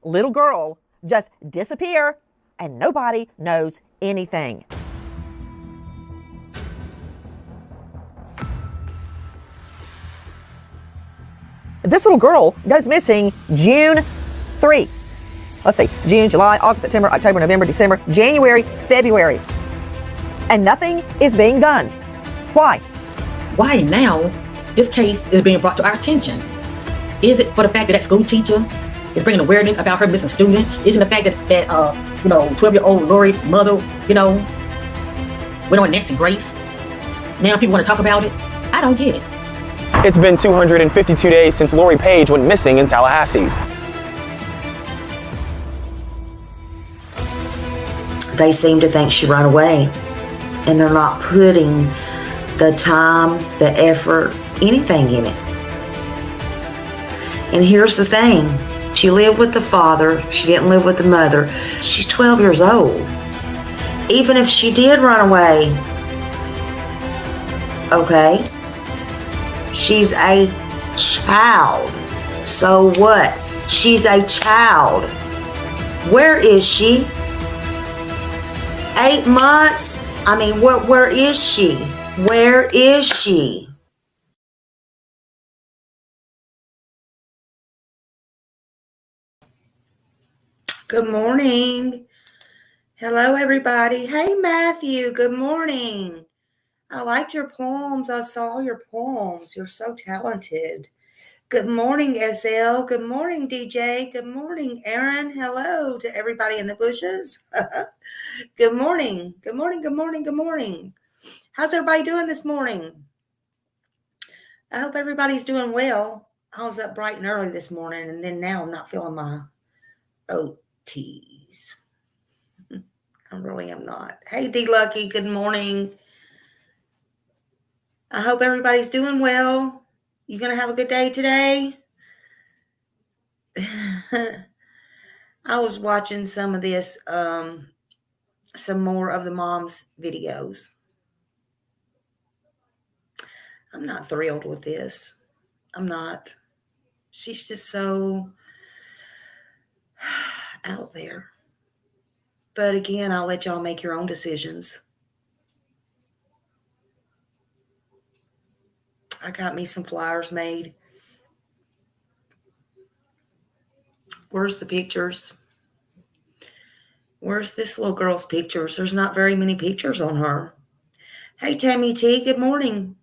little girl just disappear and nobody knows anything. This little girl goes missing June 3. Let's see, June, July, August, September, October, November, December, January, February. And nothing is being done. Why? Why now this case is being brought to our attention? Is it for the fact that school teacher is bringing awareness about her missing student? Isn't the fact that 12-year-old Lori mother, went on Nancy Grace? Now people want to talk about it? I don't get it. It's been 252 days since Lori Paige went missing in Tallahassee. They seem to think she ran away, and they're not putting the time, the effort, anything in it. And here's the thing. She lived with the father. She didn't live with the mother. She's 12 years old. Even if she did run away, okay, she's a child. So what? She's a child. Where is she? 8 months? I mean, where is she? Where is she? Good morning. Hello, everybody. Hey, Matthew. Good morning. I liked your poems. I saw your poems. You're so talented. Good morning, SL. Good morning, DJ. Good morning, Aaron. Hello to everybody in the bushes. Good morning. Good morning. Good morning. Good morning. How's everybody doing this morning? I hope everybody's doing well. I was up bright and early this morning, and then now I'm not feeling my OTs. I really am not. Hey, D Lucky. Good morning. I hope everybody's doing well. You going to have a good day today? I was watching some of this, some more of the mom's videos. I'm not thrilled with this. I'm not. She's just so out there. But again, I'll let y'all make your own decisions. I got me some flyers made. Where's the pictures? Where's this little girl's pictures? There's not very many pictures on her. Hey, Tammy T, good morning.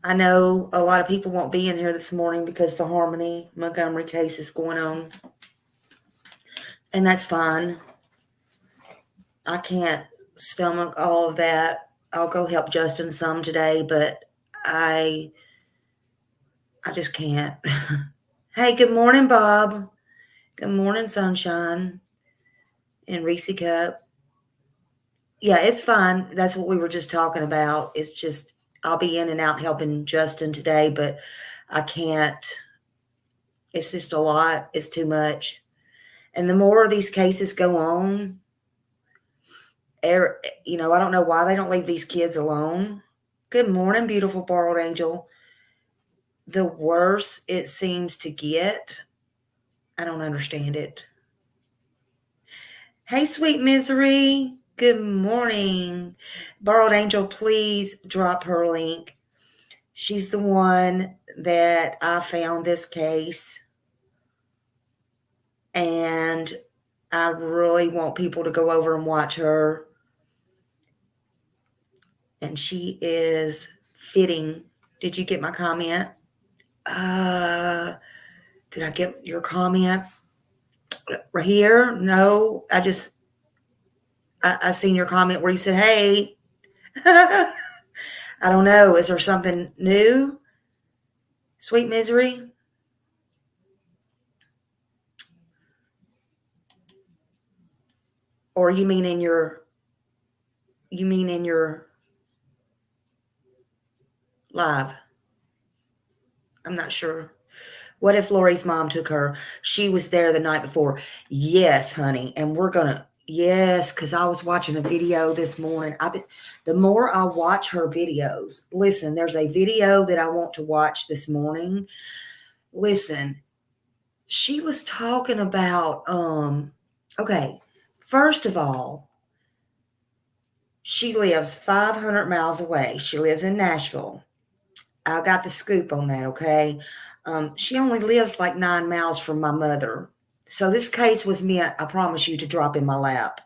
I know a lot of people won't be in here this morning because the Harmony Montgomery case is going on. And that's fine. I can't stomach all of that. I'll go help Justin some today, but I just can't. Hey, good morning, Bob. Good morning, Sunshine and Reese Cup. Yeah, it's fine. That's what we were just talking about. It's just I'll be in and out helping Justin today, but I can't. It's just a lot. It's too much. And the more of these cases go on, I don't know why they don't leave these kids alone. Good morning, beautiful borrowed angel. The worse it seems to get. I don't understand it. Hey, sweet misery. Good morning. Borrowed angel, please drop her link. She's the one that I found this case. And I really want people to go over and watch her. And she is fitting. Did you get my comment? Did I get your comment? Right here? No, I seen your comment where you said, hey. I don't know. Is there something new? Sweet misery? Or you mean in your live? I'm not sure. What if Lori's mom took her? She was there the night before. Yes, honey. And yes, because I was watching a video this morning. The more I watch her videos, listen, there's a video that I want to watch this morning. Listen, she was talking about, okay, first of all, she lives 500 miles away. She lives in Nashville. I got the scoop on that, okay? She only lives like 9 miles from my mother. So this case was meant, I promise you, to drop in my lap.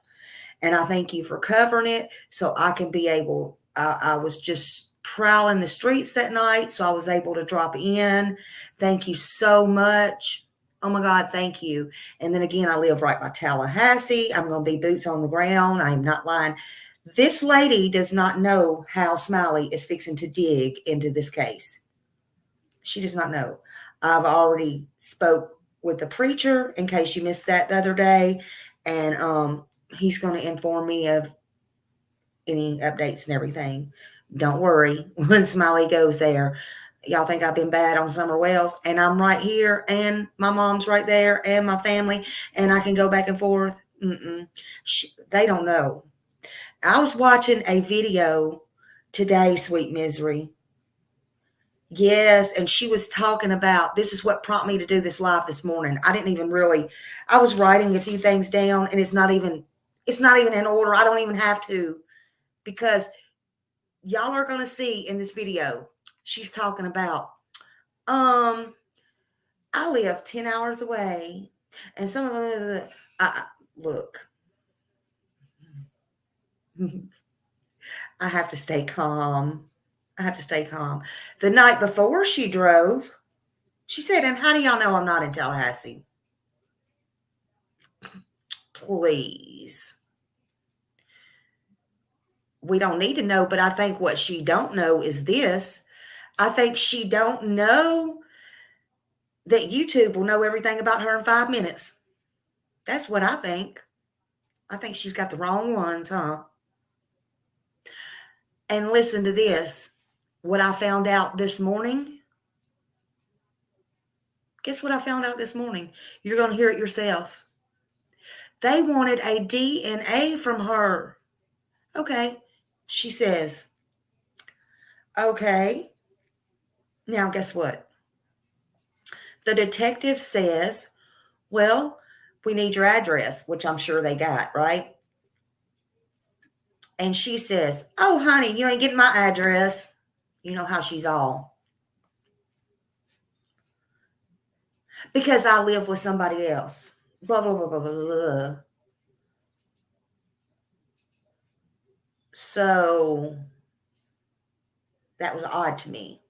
And I thank you for covering it so I can be able, I was just prowling the streets that night, so I was able to drop in. Thank you so much. Oh my God, thank you. And then again, I live right by Tallahassee. I'm going to be boots on the ground. I'm not lying. This lady does not know how Smiley is fixing to dig into this case. She does not know. I've already spoke with the preacher in case you missed that the other day. And he's going to inform me of any updates and everything. Don't worry. When Smiley goes there, y'all think I've been bad on Summer Wells, and I'm right here, and my mom's right there, and my family, and I can go back and forth. They don't know. I was watching a video today, Sweet Misery. Yes, and she was talking about, this is what prompted me to do this live this morning. I didn't even really, I was writing a few things down, and it's not even in order. I don't even have to, because y'all are going to see in this video, she's talking about, I live 10 hours away, and some of the, look, I have to stay calm. I have to stay calm. The night before she drove, she said, and how do y'all know I'm not in Tallahassee? Please. We don't need to know, but I think what she don't know is this. I think she don't know that YouTube will know everything about her in 5 minutes. That's what I think. I think she's got the wrong ones, huh? And listen to this. What I found out this morning. Guess what I found out this morning? You're going to hear it yourself. They wanted a DNA from her. Okay. She says, okay. Now, guess what? The detective says, well, we need your address, which I'm sure they got, right? And she says, oh, honey, you ain't getting my address. You know how she's all. Because I live with somebody else. Blah, blah, blah, blah, blah, blah. So that was odd to me.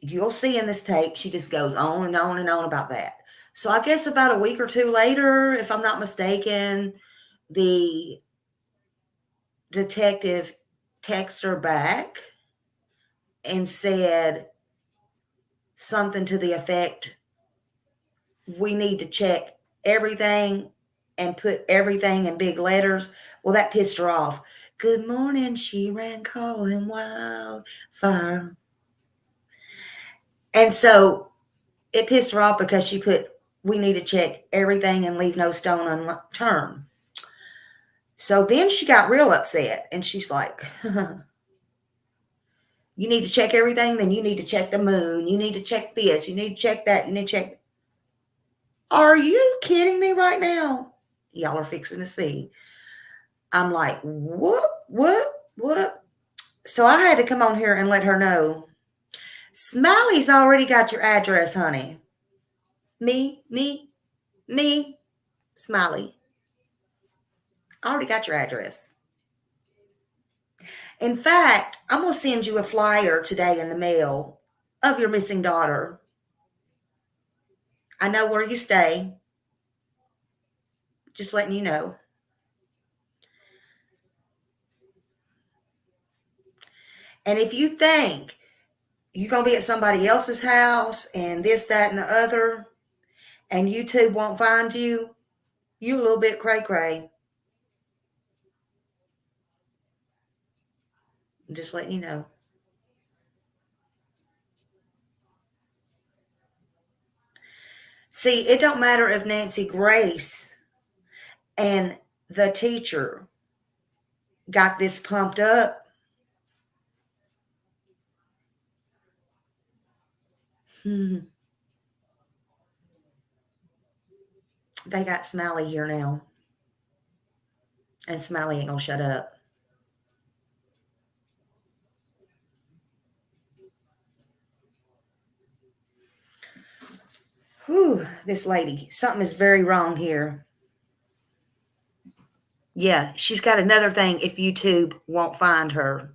You'll see in this tape, she just goes on and on and on about that. So I guess about a week or two later, if I'm not mistaken, the detective texted her back and said something to the effect, we need to check everything and put everything in big letters. Well, that pissed her off. Good morning, she ran calling wildfire. And so it pissed her off because she put, we need to check everything and leave no stone unturned. So then she got real upset, and she's like, you need to check everything, then you need to check the moon. You need to check this. You need to check that. You need to check. Are you kidding me right now? Y'all are fixing to see. I'm like, what? So I had to come on here and let her know. Smiley's already got your address, honey. Me, Smiley. I already got your address. In fact, I'm going to send you a flyer today in the mail of your missing daughter. I know where you stay. Just letting you know. And if you think you're going to be at somebody else's house and this, that, and the other, and YouTube won't find you, you a little bit cray-cray. I'm just letting you know. See, it don't matter if Nancy Grace and the teacher got this pumped up. They got Smiley here now. And Smiley ain't gonna shut up. Whew, this lady. Something is very wrong here. Yeah, she's got another thing if YouTube won't find her.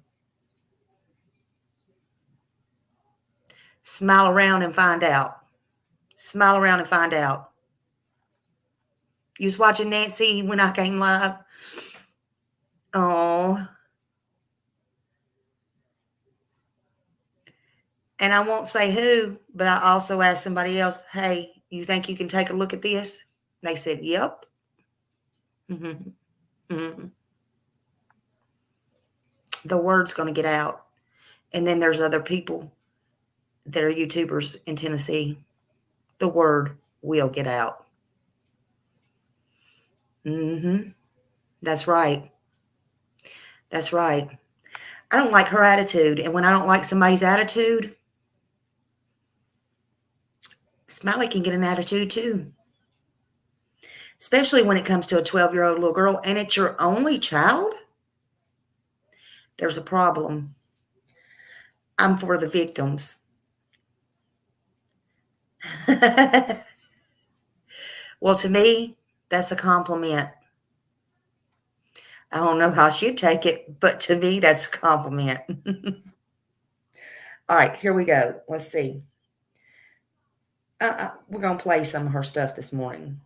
Smile around and find out. Smile around and find out. You was watching Nancy when I came live? Oh. And I won't say who, but I also asked somebody else, hey, you think you can take a look at this? They said, yep. Mm-hmm. Mm-hmm. The word's going to get out. And then there's other people that are YouTubers in Tennessee. The word will get out. Mm-hmm. That's right. That's right. I don't like her attitude. And when I don't like somebody's attitude, Smiley can get an attitude too. Especially when it comes to a 12-year-old little girl and it's your only child. There's a problem. I'm for the victims. Well, to me, that's a compliment. I don't know how she'd take it, but to me, that's a compliment. All right, here we go. Let's see. We're going to play some of her stuff this morning.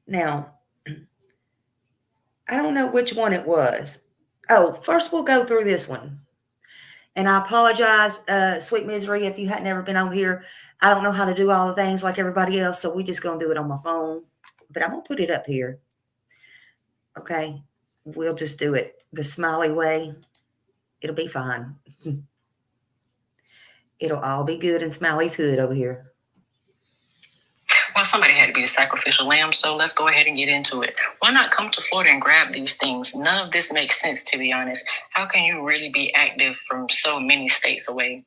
Now, I don't know which one it was. Oh, first we'll go through this one. And I apologize, Sweet Misery, if you hadn't ever been on here. I don't know how to do all the things like everybody else, so we're just going to do it on my phone. But I'm going to put it up here. Okay? We'll just do it the Smiley way. It'll be fine. It'll all be good in Smiley's hood over here. Well, somebody had to be the sacrificial lamb, so let's go ahead and get into it. Why not come to Florida and grab these things? None of this makes sense, to be honest. How can you really be active from so many states away?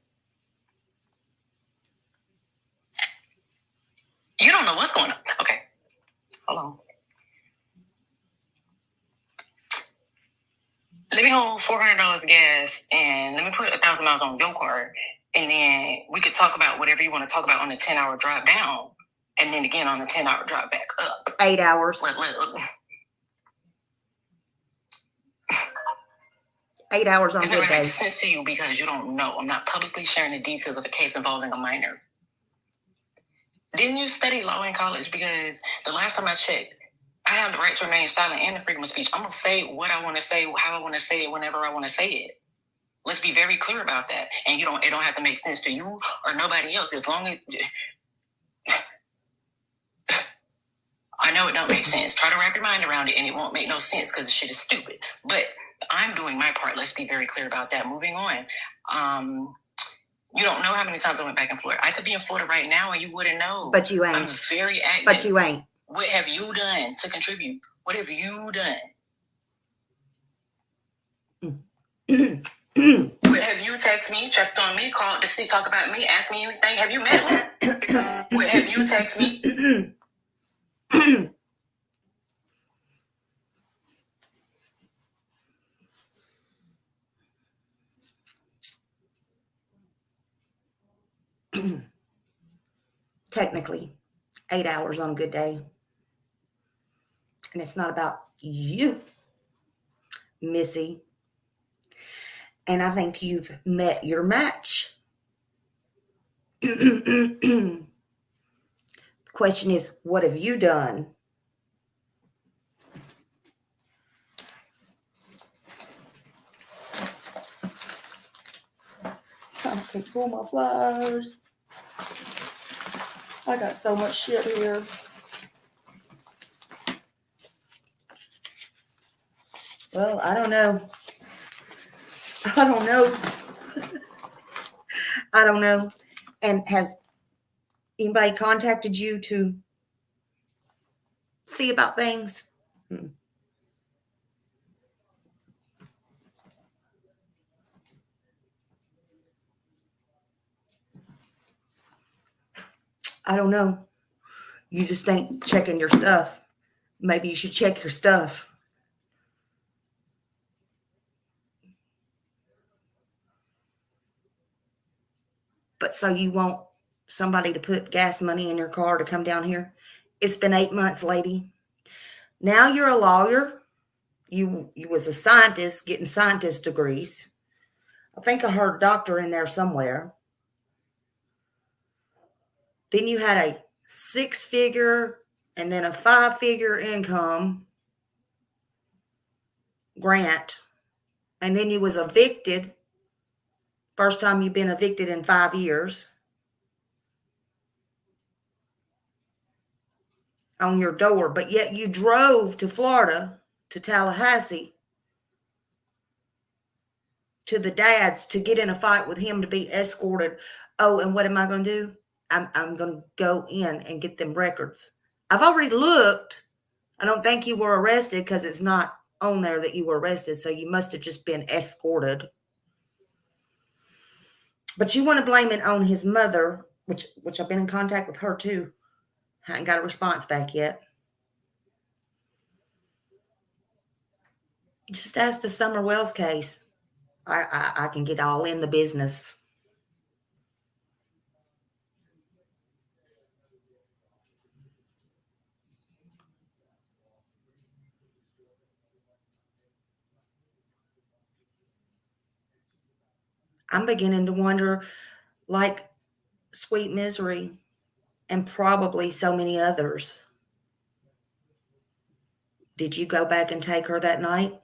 You don't know what's going on. Okay, hold on. Let me hold $400 gas and let me put 1,000 miles on your card. And then we could talk about whatever you want to talk about on the 10-hour drive down. And then again on the 10-hour drive back up. 8 hours. 8 hours on It's good never makes days. sense to you because you don't know. I'm not publicly sharing the details of a case involving a minor. Didn't you study law in college? Because the last time I checked, I have the right to remain silent and the freedom of speech. I'm going to say what I want to say, how I want to say it, whenever I want to say it. Let's be very clear about that. And it don't have to make sense to you or nobody else. As long as I know it don't make sense. Try to wrap your mind around it and it won't make no sense because the shit is stupid. But I'm doing my part. Let's be very clear about that. Moving on. You don't know how many times I went back and forth. I could be in Florida right now and you wouldn't know. But you ain't. I'm very active. But you ain't. What have you done to contribute? What have you done? What have you texted me, checked on me, called to see, talk about me, asked me anything? Have you met me? What have you texted me? Technically, 8 hours on a good day. And it's not about you, Missy. And I think you've met your match. The question is, what have you done? I can't pull my flyers. I got so much shit here. Well, I don't know. I don't know. I don't know. And has anybody contacted you to see about things? I don't know. You just ain't checking your stuff. Maybe you should check your stuff. But so you want somebody to put gas money in your car to come down here? It's been 8 months, lady. Now you're a lawyer. You was a scientist getting scientist degrees. I think I heard doctor in there somewhere. Then you had a 6-figure and then a 5-figure income grant. And then you was evicted. First time you've been evicted in 5 years. On your door. But yet you drove to Florida, to Tallahassee, to the dad's to get in a fight with him to be escorted. Oh, and what am I going to do? I'm going to go in and get them records. I've already looked. I don't think you were arrested because it's not on there that you were arrested. So you must have just been escorted. But you want to blame it on his mother, which I've been in contact with her too. Haven't got a response back yet. Just ask the Summer Wells case. I can get all in the business. I'm beginning to wonder, like Sweet Misery and probably so many others, did you go back and take her that night?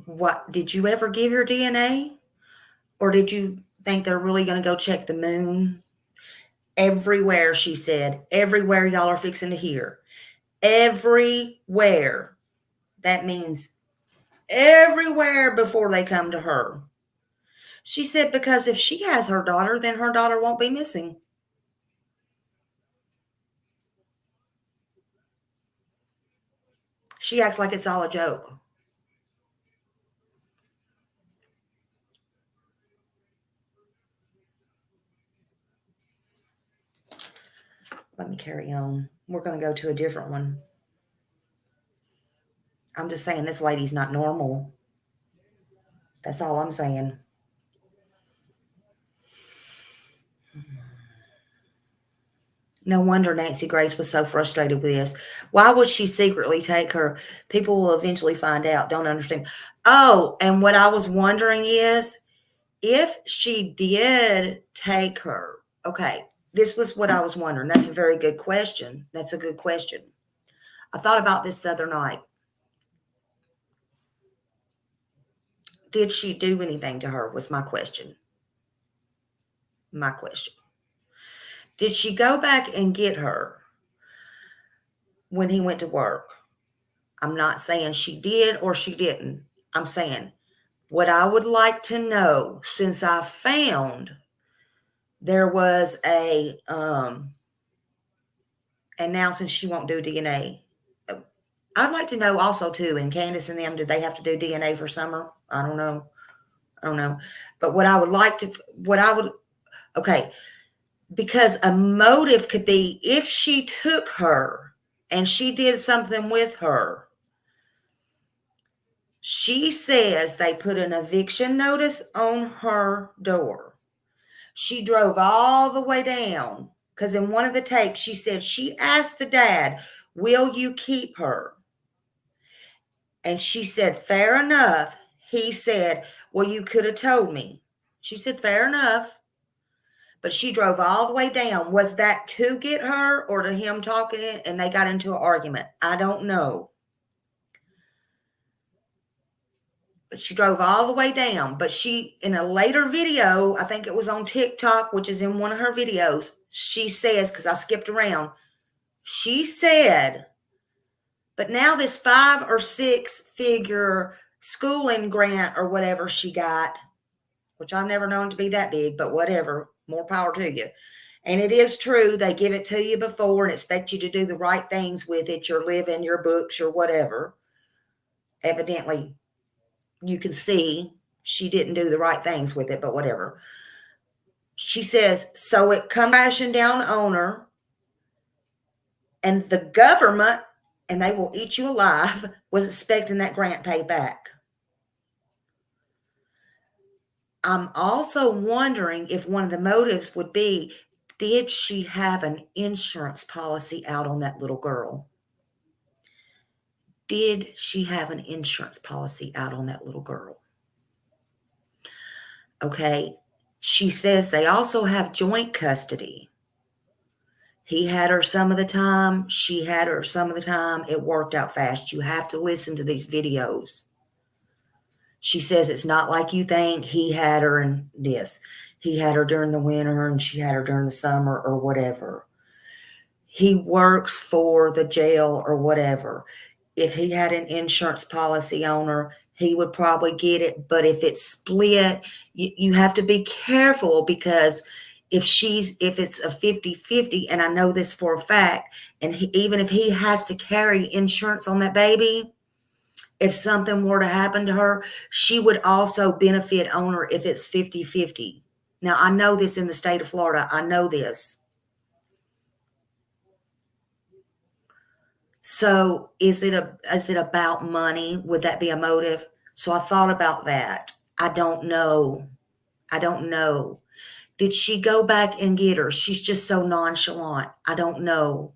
What, did you ever give your DNA? Or did you think they're really going to go check the moon? Everywhere, she said. Everywhere y'all are fixing to hear. Everywhere. That means everywhere before they come to her. She said because if she has her daughter, then her daughter won't be missing. She acts like it's all a joke. Let me carry on. We're going to go to a different one. I'm just saying this lady's not normal. That's all I'm saying. No wonder Nancy Grace was so frustrated with this. Why would she secretly take her? People will eventually find out. Don't understand. Oh, and what I was wondering is if she did take her. Okay, this was what I was wondering. That's a very good question. That's a good question. I thought about this the other night. Did she do anything to her was my question. My question. Did she go back and get her when he went to work? I'm not saying she did or she didn't. I'm saying what I would like to know, since I found there was a, and now since she won't do DNA, I'd like to know also too, and Candace and them, did they have to do DNA for Summer? I don't know. But okay, because a motive could be if she took her and she did something with her. She says they put an eviction notice on her door. She drove all the way down because in one of the tapes, she said she asked the dad, will you keep her? And she said, fair enough. He said, well, you could have told me. She said, fair enough. But she drove all the way down. Was that to get her or to him talking and they got into an argument? I don't know. But she drove all the way down. But she, in a later video, I think it was on TikTok, which is in one of her videos, she says, because I skipped around, she said, but now this 5 or 6 figure schooling grant or whatever she got, which I've never known to be that big, but whatever, more power to you. And it is true, they give it to you before and expect you to do the right things with it, your living, your books, your whatever. Evidently, you can see she didn't do the right things with it, but whatever. She says, so it come crashing down on her, and the government, and they will eat you alive, was expecting that grant paid back. I'm also wondering if one of the motives would be, did she have an insurance policy out on that little girl? Did she have an insurance policy out on that little girl? Okay. She says they also have joint custody. He had her some of the time. She had her some of the time. It worked out fast. You have to listen to these videos. She says it's not like you think he had her in this. He had her during the winter and she had her during the summer or whatever. He works for the jail or whatever. If he had an insurance policy on her, he would probably get it. But if it's split, you have to be careful, because if it's a 50-50, and I know this for a fact, and even if he has to carry insurance on that baby, if something were to happen to her, she would also benefit on her if it's 50-50. Now, I know this in the state of Florida. I know this. So is it about money? Would that be a motive? So I thought about that. I don't know. Did she go back and get her? She's just so nonchalant. I don't know.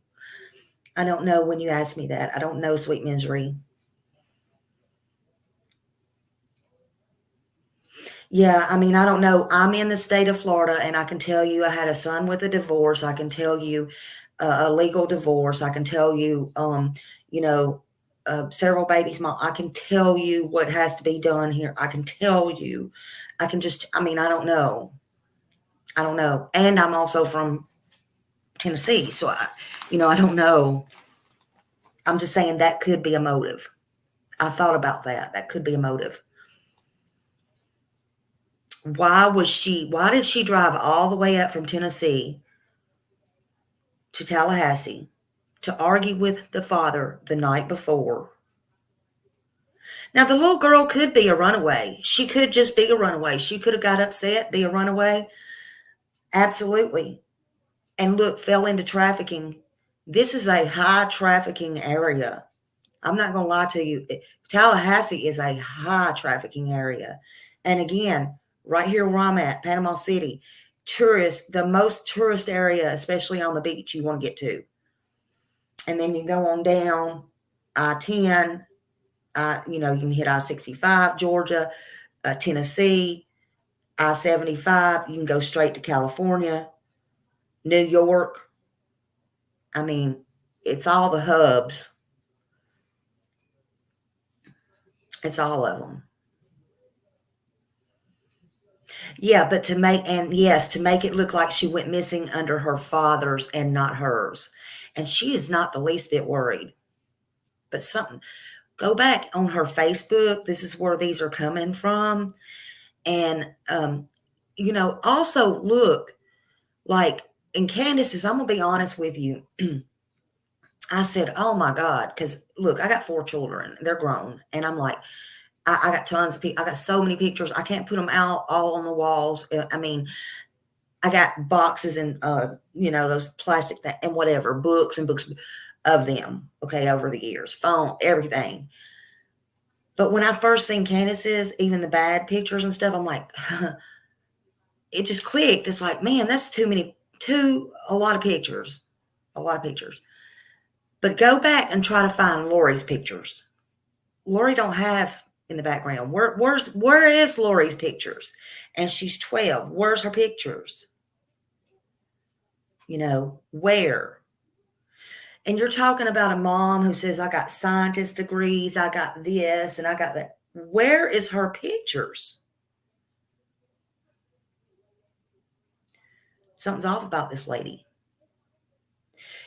When you ask me that. I don't know, sweet misery. Yeah, I mean, I don't know. I'm in the state of Florida, and I can tell you I had a son with a divorce. I can tell you a legal divorce. I can tell you, several babies. I can tell you what has to be done here. I can tell you. I don't know. And I'm also from Tennessee, so I don't know. I'm just saying that could be a motive. I thought about that. That could be a motive. Why did she drive all the way up from Tennessee to Tallahassee to argue with the father the night before? Now, the little girl could be a runaway. She could just be a runaway. She could have got upset, be a runaway. Absolutely. And look, fell into trafficking. This is a high trafficking area. I'm not going to lie to you. Tallahassee is a high trafficking area. And again, right here where I'm at, Panama City, the most tourist area, especially on the beach, you want to get to. And then you go on down I-10, you can hit I-65, Georgia, Tennessee, I-75. You can go straight to California, New York. I mean, it's all the hubs. It's all of them. Yeah, but to make it look like she went missing under her father's and not hers. And she is not the least bit worried. But go back on her Facebook. This is where these are coming from. And, also look, like in Candace's, I'm going to be honest with you. I said, oh my God, because look, I got 4 children. They're grown. And I'm like, I got tons of people. I got so many pictures. I can't put them out all on the walls. I mean, I got boxes and, those plastic and whatever, books and books of them. Okay. Over the years, phone, everything. But when I first seen Candace's, even the bad pictures and stuff, I'm like, it just clicked. It's like, man, that's a lot of pictures. But go back and try to find Lori's pictures. Lori don't have in the background. Where is Lori's pictures? And she's 12. Where's her pictures? Where? And you're talking about a mom who says, I got scientist degrees, I got this, and I got that. Where is her pictures? Something's off about this lady.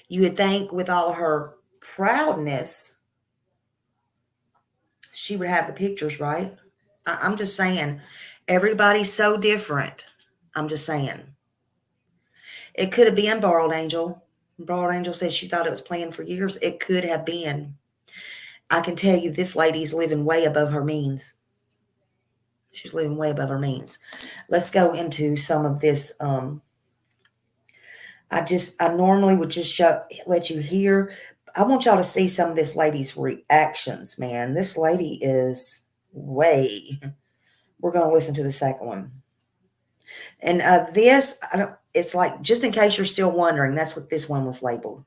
You would think with all her proudness, she would have the pictures, right? I'm just saying, everybody's so different. I'm just saying. It could have been Borrowed Angel. Borrowed Angel said she thought it was planned for years. It could have been. I can tell you this lady's living way above her means. She's living way above her means. Let's go into some of this. I normally would just let you hear. I want y'all to see some of this lady's reactions, man. This lady is way. We're going to listen to the second one. And it's like, just in case you're still wondering, that's what this one was labeled.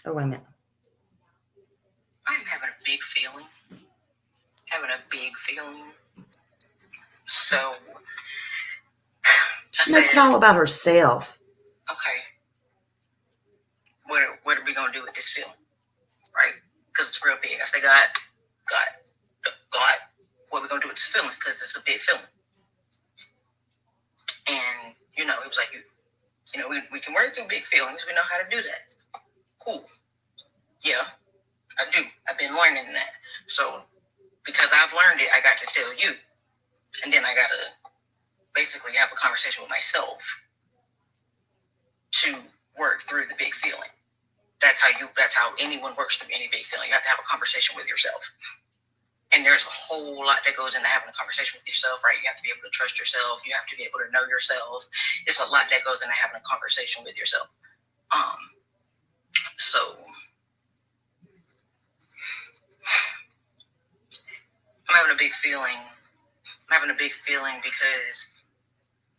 Oh, wait a minute. I'm having a big feeling. So She makes it all about herself. Okay, what are we gonna do with this feeling, right? Because it's real big. I say, God, what are we gonna do with this feeling? Because it's a big feeling. And it was like, we can work through big feelings. We know how to do that. Cool. Yeah, I do. I've been learning that. So because I've learned it, I got to tell you, and then I got to basically have a conversation with myself to work through the big feeling. That's how anyone works through any big feeling. You have to have a conversation with yourself. And there's a whole lot that goes into having a conversation with yourself, right? You have to be able to trust yourself. You have to be able to know yourself. It's a lot that goes into having a conversation with yourself. So I'm having a big feeling. Because,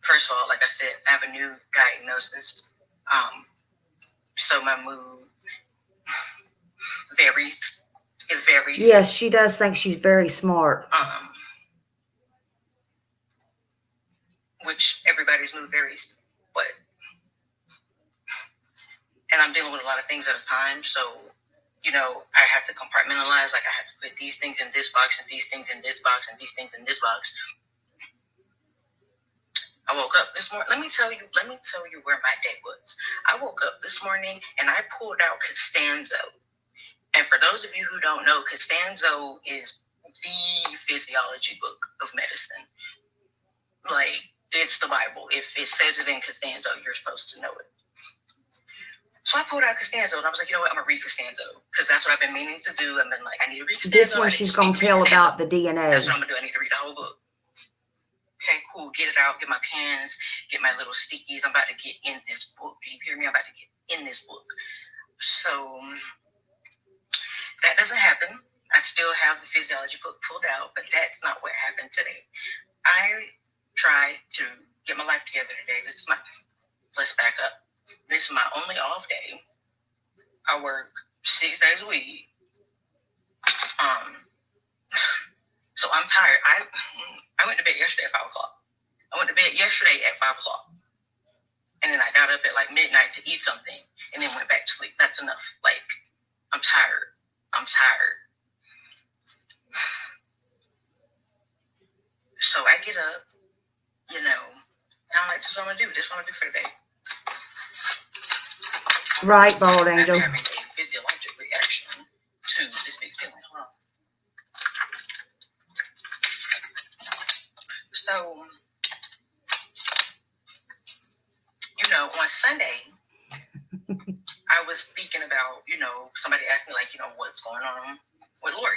first of all, like I said, I have a new diagnosis. So my mood varies. It varies. Yes, she does think she's very smart. Which everybody's mood varies, and I'm dealing with a lot of things at a time. So, I have to compartmentalize. Like, I have to put these things in this box and these things in this box and these things in this box. I woke up this morning. Let me tell you where my day was. I woke up this morning and I pulled out Costanzo. And for those of you who don't know, Costanzo is the physiology book of medicine. Like, it's the Bible. If it says it in Costanzo, you're supposed to know it. So I pulled out Costanzo and I was like, you know what? I'm going to read Costanzo because that's what I've been meaning to do. I've been like, I need to read Costanzo. This one she's going to tell about the DNA. That's what I'm going to do. I need to read the whole book. Okay, cool. Get it out. Get my pens. Get my little stickies. I'm about to get in this book. Do you hear me? I'm about to get in this book. So that doesn't happen. I still have the physiology book pulled out, but that's not what happened today. I tried to get my life together today. Let's back up. This is my only off day. I work 6 days a week. So I'm tired. I went to bed yesterday at 5 o'clock. And then I got up at like midnight to eat something and then went back to sleep. That's enough. Like, I'm tired. So I get up, and I'm like, this is what I'm going to do. This is what I'm going to do for the day. Right, Bald Angel. I'm having a physiologic reaction to this big feeling. Hold on. So, on Sunday, I was speaking about, somebody asked me, like, what's going on with Lori.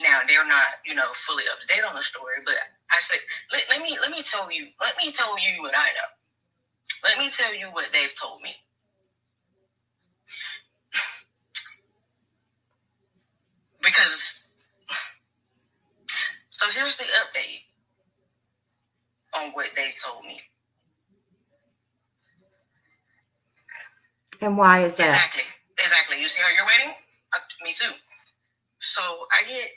Now, they're not, fully up to date on the story, but I said, let me tell you what I know. Let me tell you what they've told me. Because, so here's the update on what they told me. And why is that? Exactly. You see how you're waiting? Me too. So I get,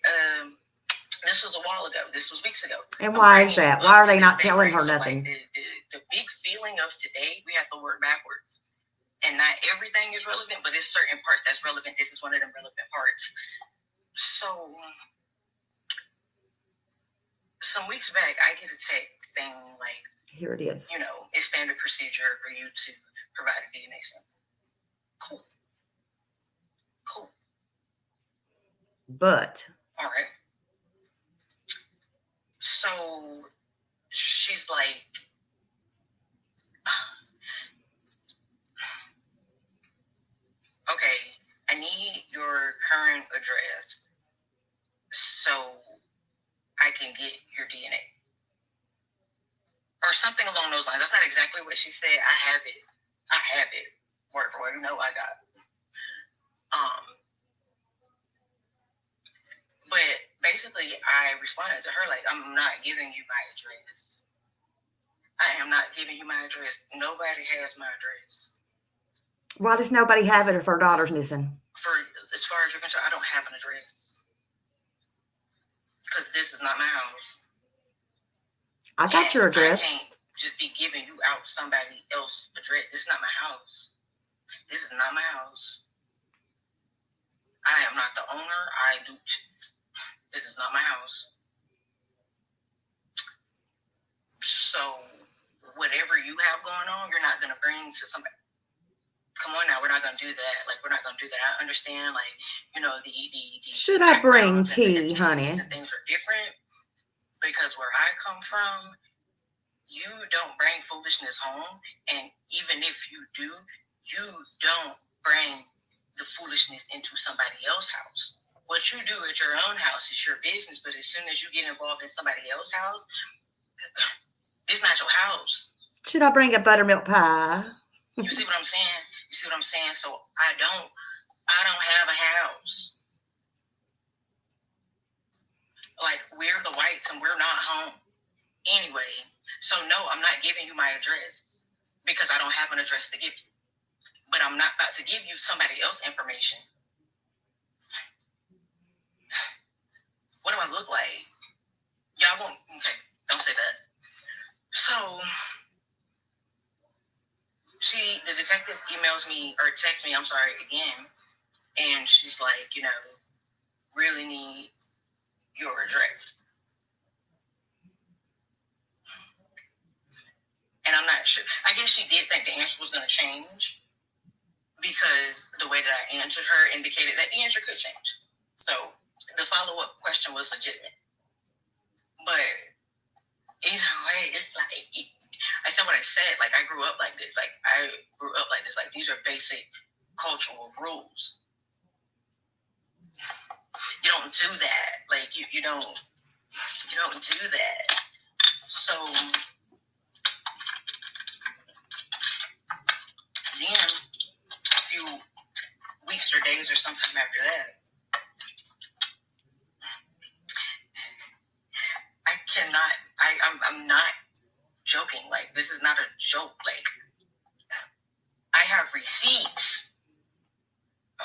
this was a while ago. This was weeks ago. And why is that? Why are they not telling her nothing? Like the big feeling of today, we have to work backwards. And not everything is relevant, but there's certain parts that's relevant. This is one of them relevant parts. So some weeks back, I get a text saying, like, here it is. It's standard procedure for you to provide a DNA sample. Cool. But. All right. So she's like, okay, I need your current address so I can get your DNA. Or something along those lines. That's not exactly what she said. I have it. Word for word. You know I got it. But basically, I responded to her like, I'm not giving you my address. I am not giving you my address. Nobody has my address. Why does nobody have it if her daughter's missing? For as far as you're concerned, I don't have an address because this is not my house. I got your address. I can't just be giving you out somebody else's address. This is not my house. This is not my house. I am not the owner. This is not my house. So whatever you have going on, you're not going to bring to somebody. Come on now, we're not going to do that. Like, we're not going to do that. I understand, like, you know, the should I bring tea, honey? And things are different because where I come from, you don't bring foolishness home. And even if you do, you don't bring the foolishness into somebody else's house. What you do at your own house is your business, but as soon as you get involved in somebody else's house, it's not your house. Should I bring a buttermilk pie? You see what I'm saying? So I don't have a house. Like, we're the whites and we're not home anyway. So no, I'm not giving you my address because I don't have an address to give you. But I'm not about to give you somebody else's information. What do I look like? Y'all won't. Okay, don't say that. So the detective emails me or texts me, again, and she's like, you know, really need your address. And I'm not sure. I guess she did think the answer was going to change because the way that I answered her indicated that the answer could change. So the follow-up question was legitimate. But either way, it's like, I said what I said. Like, I grew up like this. Like, these are basic cultural rules. You don't do that. Like, you don't do that. So then a few weeks or days or sometime after that, I'm not joking. Like, this is not a joke. Like, I have receipts.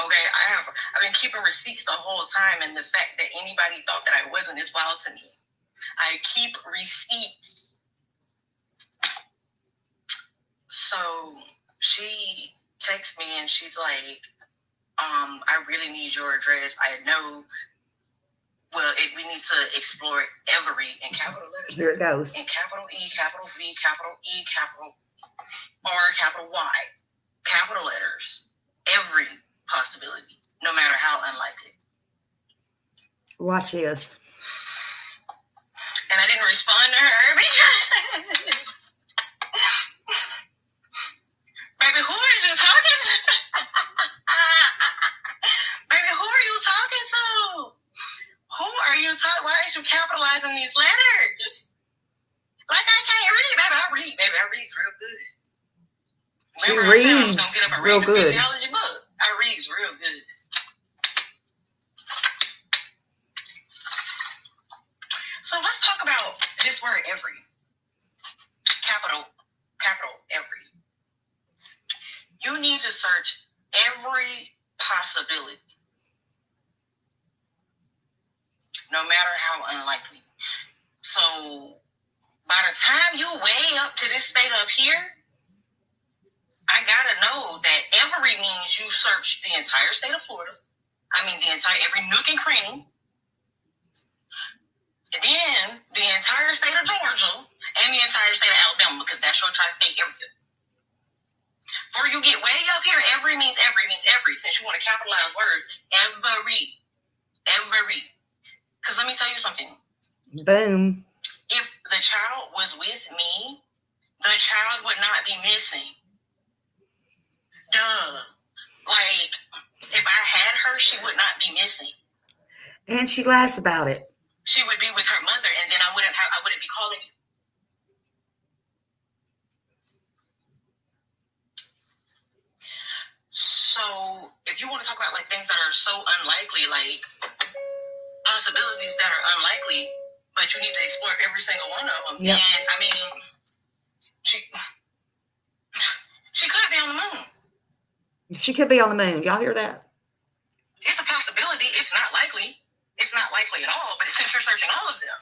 Okay, I've been keeping receipts the whole time, and the fact that anybody thought that I wasn't is wild to me. I keep receipts. So she texts me and she's like, I really need your address. I know. Well, we need to explore every in capital letters. Here it goes. In capital E, capital V, capital E, capital R, capital Y, capital letters. Every possibility, no matter how unlikely. Watch this. And I didn't respond to her because, baby, who is you talking to? Baby, who are you talking to? Who are you talking? Why is you capitalizing these letters? Like, I can't read, baby. I read real good. She Remember, reads I was gonna get up and real read good. The physiology book. I reads real good. So let's talk about this word every. Capital every. You need to search every possibility, no matter how unlikely. So by the time you weigh up to this state up here, I gotta know that every means you search the entire state of Florida. I mean, every nook and cranny. Then the entire state of Georgia and the entire state of Alabama, because that's your tri-state area. Before you get way up here, every means every. Since you want to capitalize words, every. Because let me tell you something. Boom. If the child was with me, the child would not be missing. Duh. Like, If I had her, she would not be missing. And she laughs about it. She would be with her mother, and then I wouldn't be calling you. So if you want to talk about like things that are so unlikely, like possibilities that are unlikely, but you need to explore every single one of them. Yep. And I mean, she could be on the moon. She could be on the moon. Y'all hear that? It's a possibility. It's not likely. It's not likely at all. But since you're searching all of them,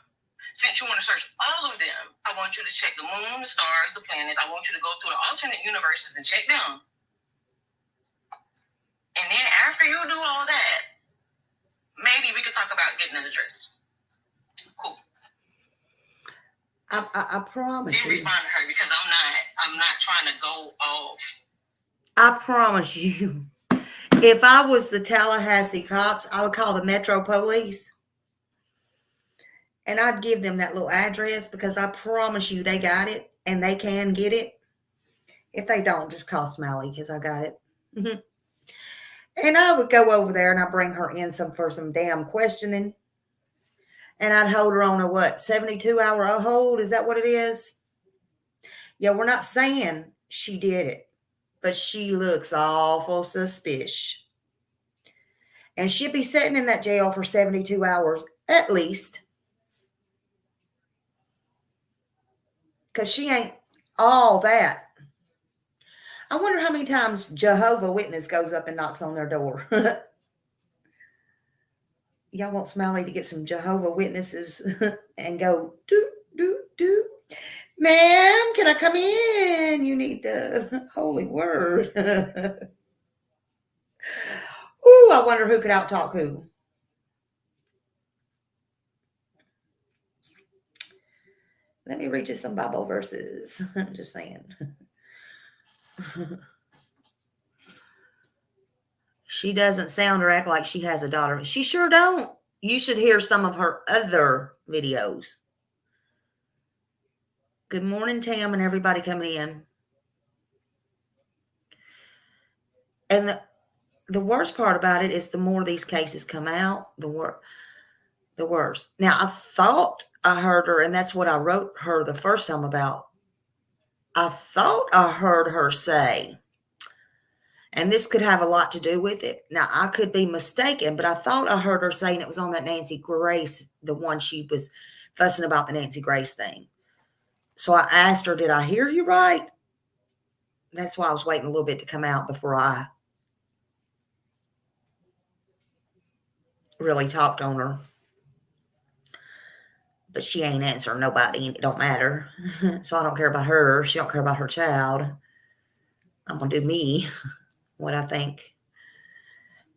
since you want to search all of them, I want you to check the moon, the stars, the planets. I want you to go through the alternate universes and check them. And then after you do all that, maybe we could talk about getting an address. Cool. I promise Then you. respond to her because I'm not trying to go off. I promise you. If I was the Tallahassee cops, I would call the Metro Police. And I'd give them that little address because I promise you they got it and they can get it. If they don't, just call Smiley because I got it. Mm-hmm. And I would go over there and I'd bring her in for some damn questioning. And I'd hold her on a 72-hour hold? Is that what it is? Yeah, we're not saying she did it, but she looks awful suspicious. And she'd be sitting in that jail for 72 hours at least. Because she ain't all that. I wonder how many times Jehovah's Witness goes up and knocks on their door. Y'all want Smiley to get some Jehovah's Witnesses and go, do. Ma'am, can I come in? You need the holy word. Ooh, I wonder who could out-talk who. Let me read you some Bible verses. I'm just saying. She doesn't sound or act like she has a daughter. She sure don't. You should hear some of her other videos. Good morning, Tam, and everybody coming in. And the worst part about it is the more these cases come out, the worse. Now, I thought I heard her, and that's what I wrote her the first time about. I thought I heard her say, and this could have a lot to do with it. Now, I could be mistaken, but I thought I heard her saying it was on that Nancy Grace, the one she was fussing about the Nancy Grace thing. So I asked her, did I hear you right? That's why I was waiting a little bit to come out before I really talked on her. But she ain't answering nobody, and it don't matter. So I don't care about her. She don't care about her child. I'm going to do me, what I think.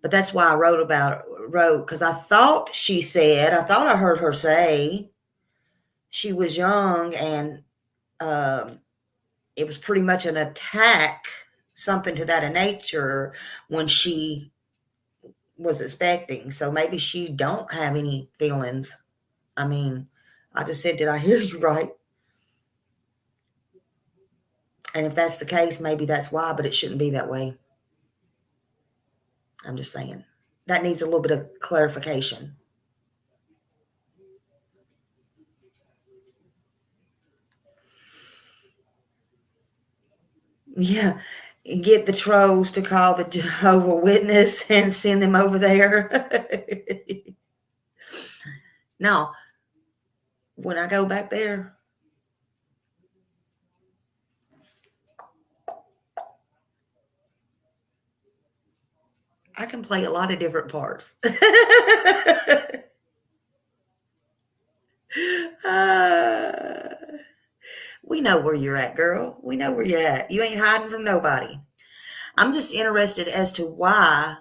But that's why I wrote because I thought I heard her say she was young and it was pretty much an attack, something to that nature when she was expecting. So maybe she don't have any feelings. I mean, I just said, did I hear you right? And if that's the case, maybe that's why, but it shouldn't be that way. I'm just saying. That needs a little bit of clarification. Yeah. Get the trolls to call the Jehovah's Witness and send them over there. No. When I go back there, I can play a lot of different parts. We know where you're at, girl. We know where you're at. You ain't hiding from nobody. I'm just interested as to why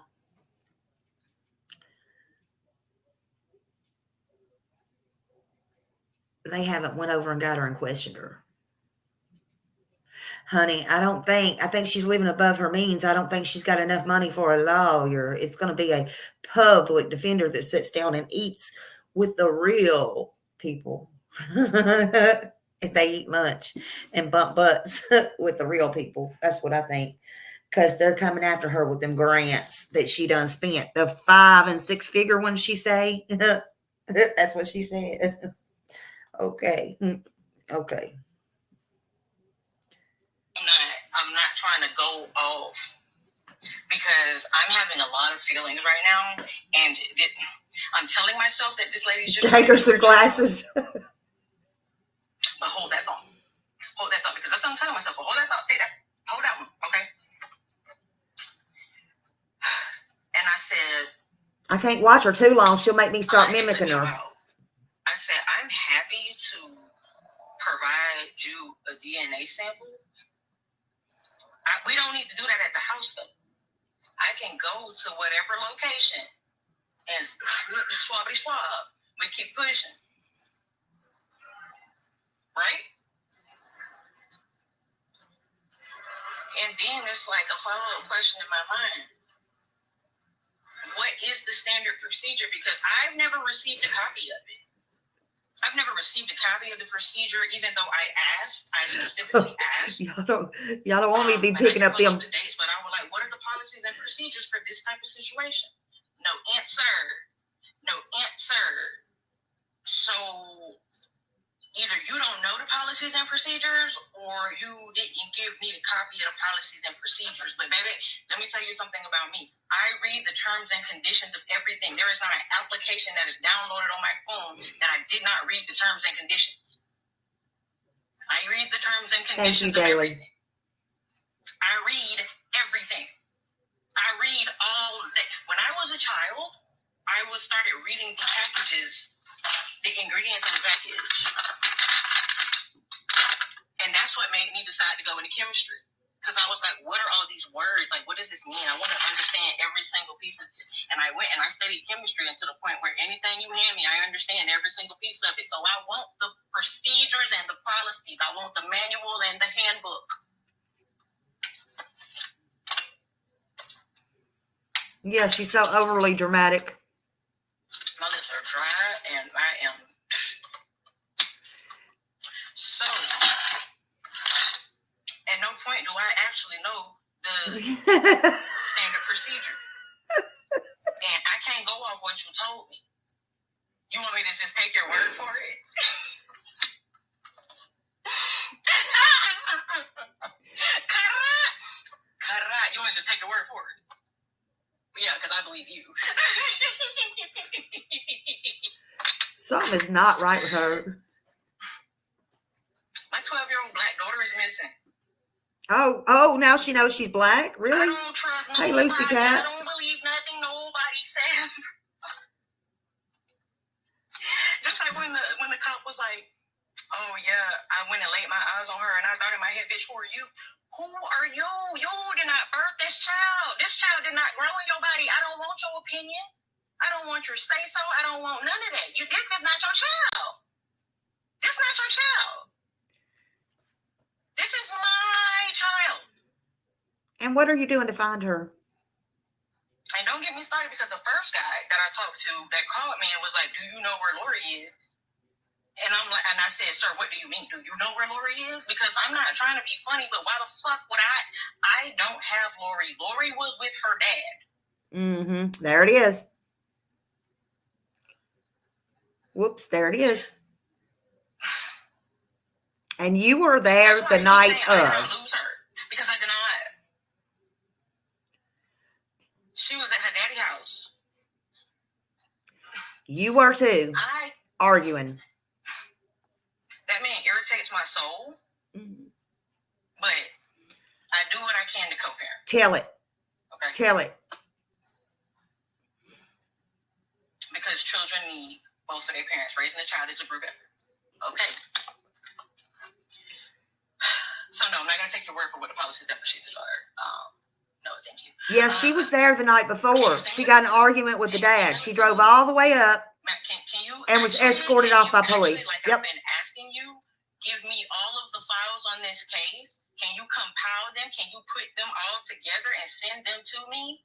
they haven't went over and got her and questioned her. Honey, I think she's living above her means. I don't think she's got enough money for a lawyer. It's going to be a public defender that sits down and eats with the real people. If they eat lunch and bump butts with the real people. That's what I think. because they're coming after her with them grants that she done spent. The 5 and 6 figure ones, she say. That's what she said. Okay. Okay. I'm not trying to go off because I'm having a lot of feelings right now, and I'm telling myself that this lady's just take her some glasses. But hold that thought. Hold that thought, because that's what I'm telling myself. But hold that thought. Take that. Hold that one. Okay. And I said, I can't watch her too long. She'll make me start mimicking her. I said, I'm happy to provide you a DNA sample. We don't need to do that at the house, though. I can go to whatever location and swabby swab. We keep pushing. Right? And then it's like a follow-up question in my mind. What is the standard procedure? Because I've never received a copy of it. I've never received a copy of the procedure, even though I asked. I specifically asked. Y'all don't want me to be picking up them. The dates, but I was like, what are the policies and procedures for this type of situation? No answer. No answer. So either you don't know the policies and procedures, or you didn't give me a copy of the policies and procedures. But baby, let me tell you something about me. I read the terms and conditions of everything. There is not an application that is downloaded on my phone that I did not read the terms and conditions. I read the terms and conditions of everything. I read everything. I read all that. When I was a child, I started reading the packages, the ingredients in the package. And that's what made me decide to go into chemistry. Because I was like, what are all these words? Like, what does this mean? I want to understand every single piece of this. And I went and I studied chemistry until the point where anything you hand me, I understand every single piece of it. So I want the procedures and the policies. I want the manual and the handbook. Yeah, she's so overly dramatic. My lips are dry and I am. So, at no point do I actually know the standard procedure. And I can't go off what you told me. You want me to just take your word for it? You want to just take your word for it? Yeah, because I believe you. Something is not right with her. My 12-year-old black daughter is missing. Oh, now she knows she's black? Really? I don't trust nobody. Hey, Lucy Cat. I don't believe nothing nobody says. Just like when the cop was like, oh yeah, I went and laid my eyes on her and I thought in my head, bitch, who are you? Who are you? You did not birth this child. This child did not grow in your body. I don't want your opinion. I don't want your say-so. I don't want none of that. This is not your child. This is not your child. This is my child. And what are you doing to find her? And don't get me started, because the first guy that I talked to that called me and was like, do you know where Lori is? And I'm like, and I said, sir, what do you mean? Do you know where Lori is? Because I'm not trying to be funny, but why the fuck would I don't have Lori. Lori was with her dad. Mm-hmm. There it is. Whoops, there it is. And you were there the night of. I did not lose her, because I did not. She was at her daddy's house. You were too. Arguing. That man irritates my soul. Mm-hmm. But I do what I can to co-parent. Tell it. Okay. Tell it. Because children need both of their parents. Raising a child is a group effort. Okay. So no, I'm not gonna take your word for what the policies and procedures are. No, thank you. Yeah, she was there the night before. She got in an argument with the dad. She drove all the way up can you and was escorted off by police. Yep. I've been asking you, give me all of the files on this case. Can you compile them? Can you put them all together and send them to me?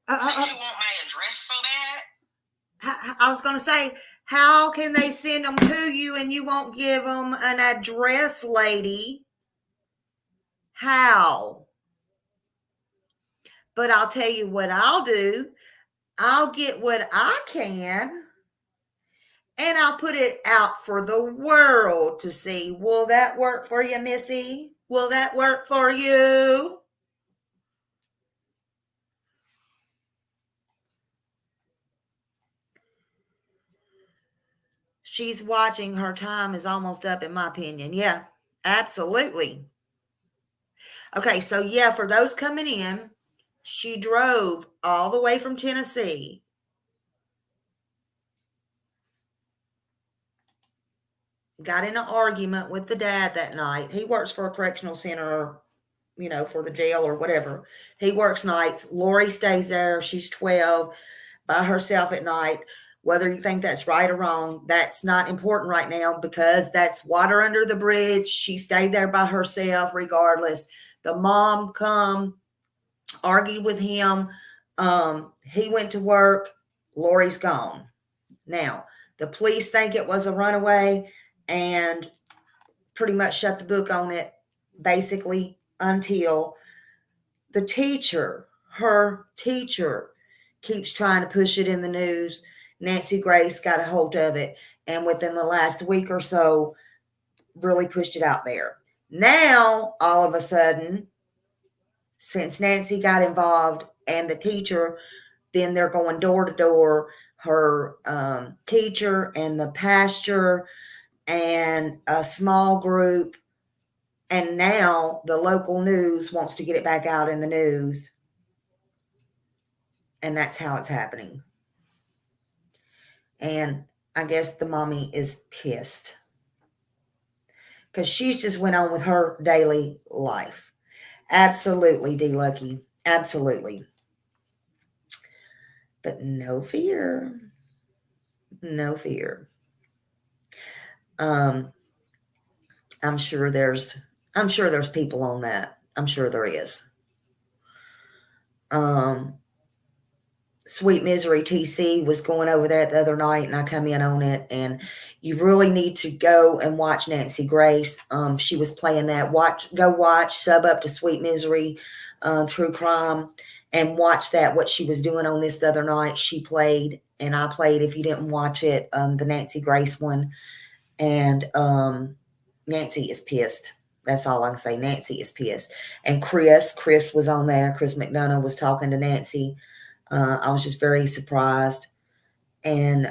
Since you want my address so bad? I was going to say, how can they send them to you and you won't give them an address, lady? How? But I'll tell you what I'll do. I'll get what I can and I'll put it out for the world to see. Will that work for you, Missy? Will that work for you? She's watching. Her time is almost up, in my opinion. Yeah, absolutely. Okay, so yeah, for those coming in, she drove all the way from Tennessee. Got in an argument with the dad that night. He works for a correctional center, or, for the jail or whatever. He works nights. Lori stays there. She's 12 by herself at night. Whether you think that's right or wrong, that's not important right now because that's water under the bridge. She stayed there by herself regardless. The mom come, argued with him. He went to work. Lori's gone. Now, the police think it was a runaway and pretty much shut the book on it, basically, until the teacher, her teacher, keeps trying to push it in the news. Nancy Grace got a hold of it, and within the last week or so, really pushed it out there. Now, all of a sudden, since Nancy got involved and the teacher, then they're going door to door, her teacher and the pastor and a small group. And now the local news wants to get it back out in the news. And that's how it's happening. And I guess the mommy is pissed because she's just went on with her daily life. Absolutely, D Lucky. Absolutely. But no fear. No fear. I'm sure there's people on that. I'm sure there is. Sweet Misery TC was going over there the other night, and I come in on it, and you really need to go and watch Nancy Grace. She was playing that. Go watch, sub up to Sweet Misery, True Crime, and watch that, what she was doing on this the other night. She played, and I played, if you didn't watch it, the Nancy Grace one. And Nancy is pissed. That's all I can say. Nancy is pissed. And Chris was on there. Chris McDonough was talking to Nancy. I was just very surprised. And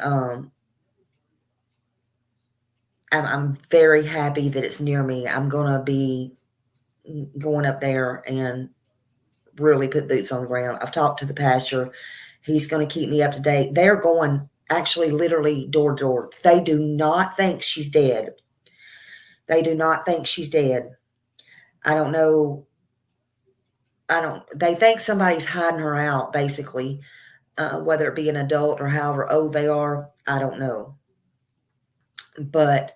I'm very happy that it's near me. I'm going to be going up there and really put boots on the ground. I've talked to the pastor. He's going to keep me up to date. They're going actually literally door to door. They do not think she's dead. They do not think she's dead. I don't know. They think somebody's hiding her out, basically, whether it be an adult or however old they are. I don't know. But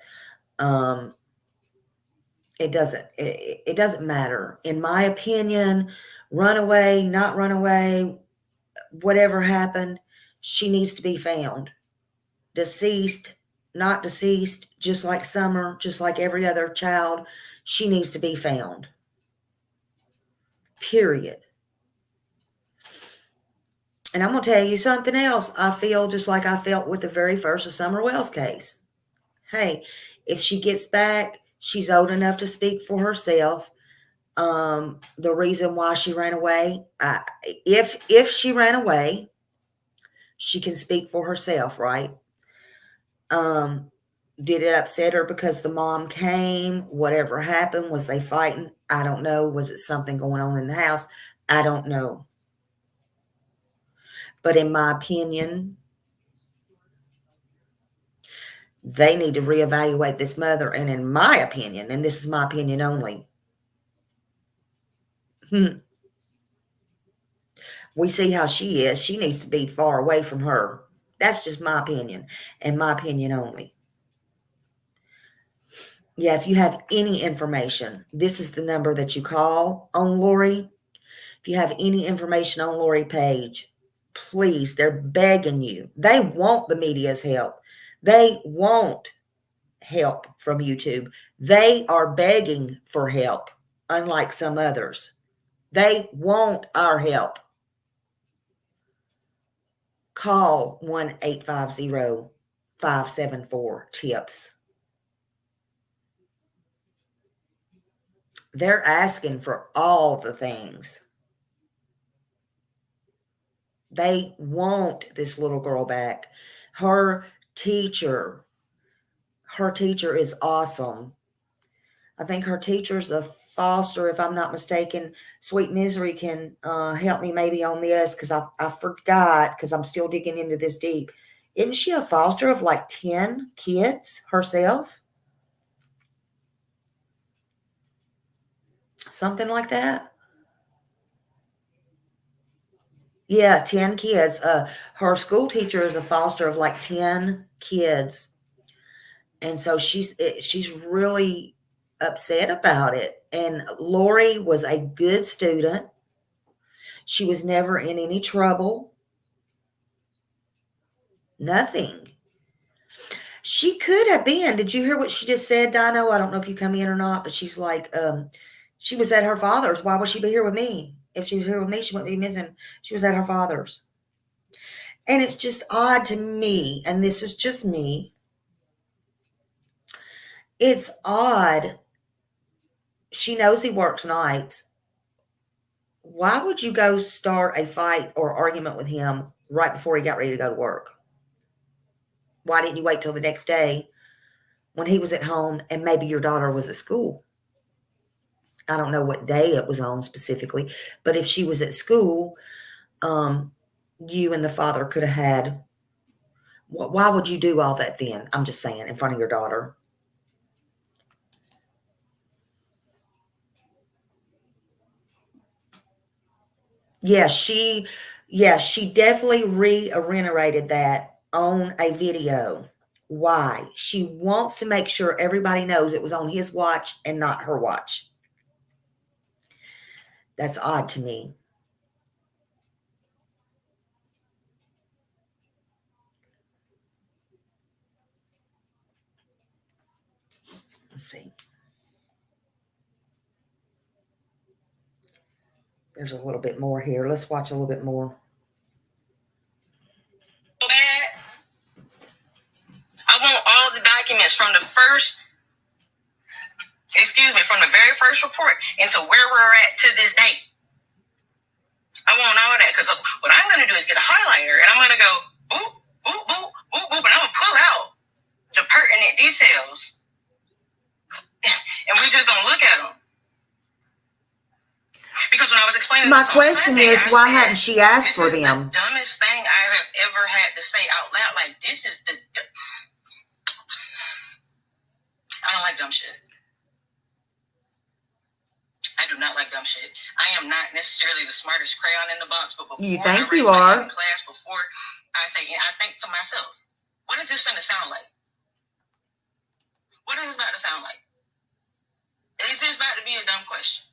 it doesn't matter. In my opinion, runaway, not runaway, whatever happened, she needs to be found. Deceased, not deceased, just like Summer, just like every other child, she needs to be found. Period. And I'm going to tell you something else. I feel just like I felt with the very first of Summer Wells case. Hey, if she gets back, she's old enough to speak for herself. The reason why she ran away, if she ran away, she can speak for herself, right? Did it upset her because the mom came? Whatever happened, was they fighting? I don't know. Was it something going on in the house? I don't know. But in my opinion, they need to reevaluate this mother. And in my opinion, and this is my opinion only, we see how she is. She needs to be far away from her. That's just my opinion, and my opinion only. Yeah, if you have any information, this is the number that you call on Lori. If you have any information on Lori Paige, please, they're begging you. They want the media's help. They want help from YouTube. They are begging for help, unlike some others. They want our help. call 1-850-574-TIPS. They're asking for all the things. They want this little girl back. Her teacher is awesome. I think her teacher's a foster, if I'm not mistaken. Sweet Misery can help me maybe on this, because I forgot, because I'm still digging into this deep. Isn't she a foster of like 10 kids herself? Something like that? Yeah, 10 kids. Her school teacher is a foster of like 10 kids. And so she's really upset about it. And Lori was a good student. She was never in any trouble. Nothing. She could have been. Did you hear what she just said, Dino? I don't know if you come in or not, but she's like, she was at her father's. Why would she be here with me? If she was here with me, she wouldn't be missing. She was at her father's. And it's just odd to me, and this is just me. It's odd. She knows he works nights. Why would you go start a fight or argument with him right before he got ready to go to work? Why didn't you wait till the next day when he was at home and maybe your daughter was at school? I don't know what day it was on specifically, but if she was at school, you and the father could have had. Why would you do all that then? I'm just saying, in front of your daughter. Yeah, she definitely reiterated that on a video. Why? She wants to make sure everybody knows it was on his watch and not her watch. That's odd to me. Let's see. There's a little bit more here. Let's watch a little bit more. I want all the documents from the very first report into where we're at to this date. I want all that, because what I'm going to do is get a highlighter, and I'm going to go boop, boop, boop, boop, boop, and I'm going to pull out the pertinent details, and we just don't look at them. Because when I was explaining My this question Sunday, is, why hadn't she asked for them? The dumbest thing I have ever had to say out loud. Like, this is I don't like dumb shit. I do not like dumb shit. I am not necessarily the smartest crayon in the box, but before You think I raise you my are? hand in class, before I say, I think to myself, what is this going to sound like? What is this about to sound like? Is this about to be a dumb question?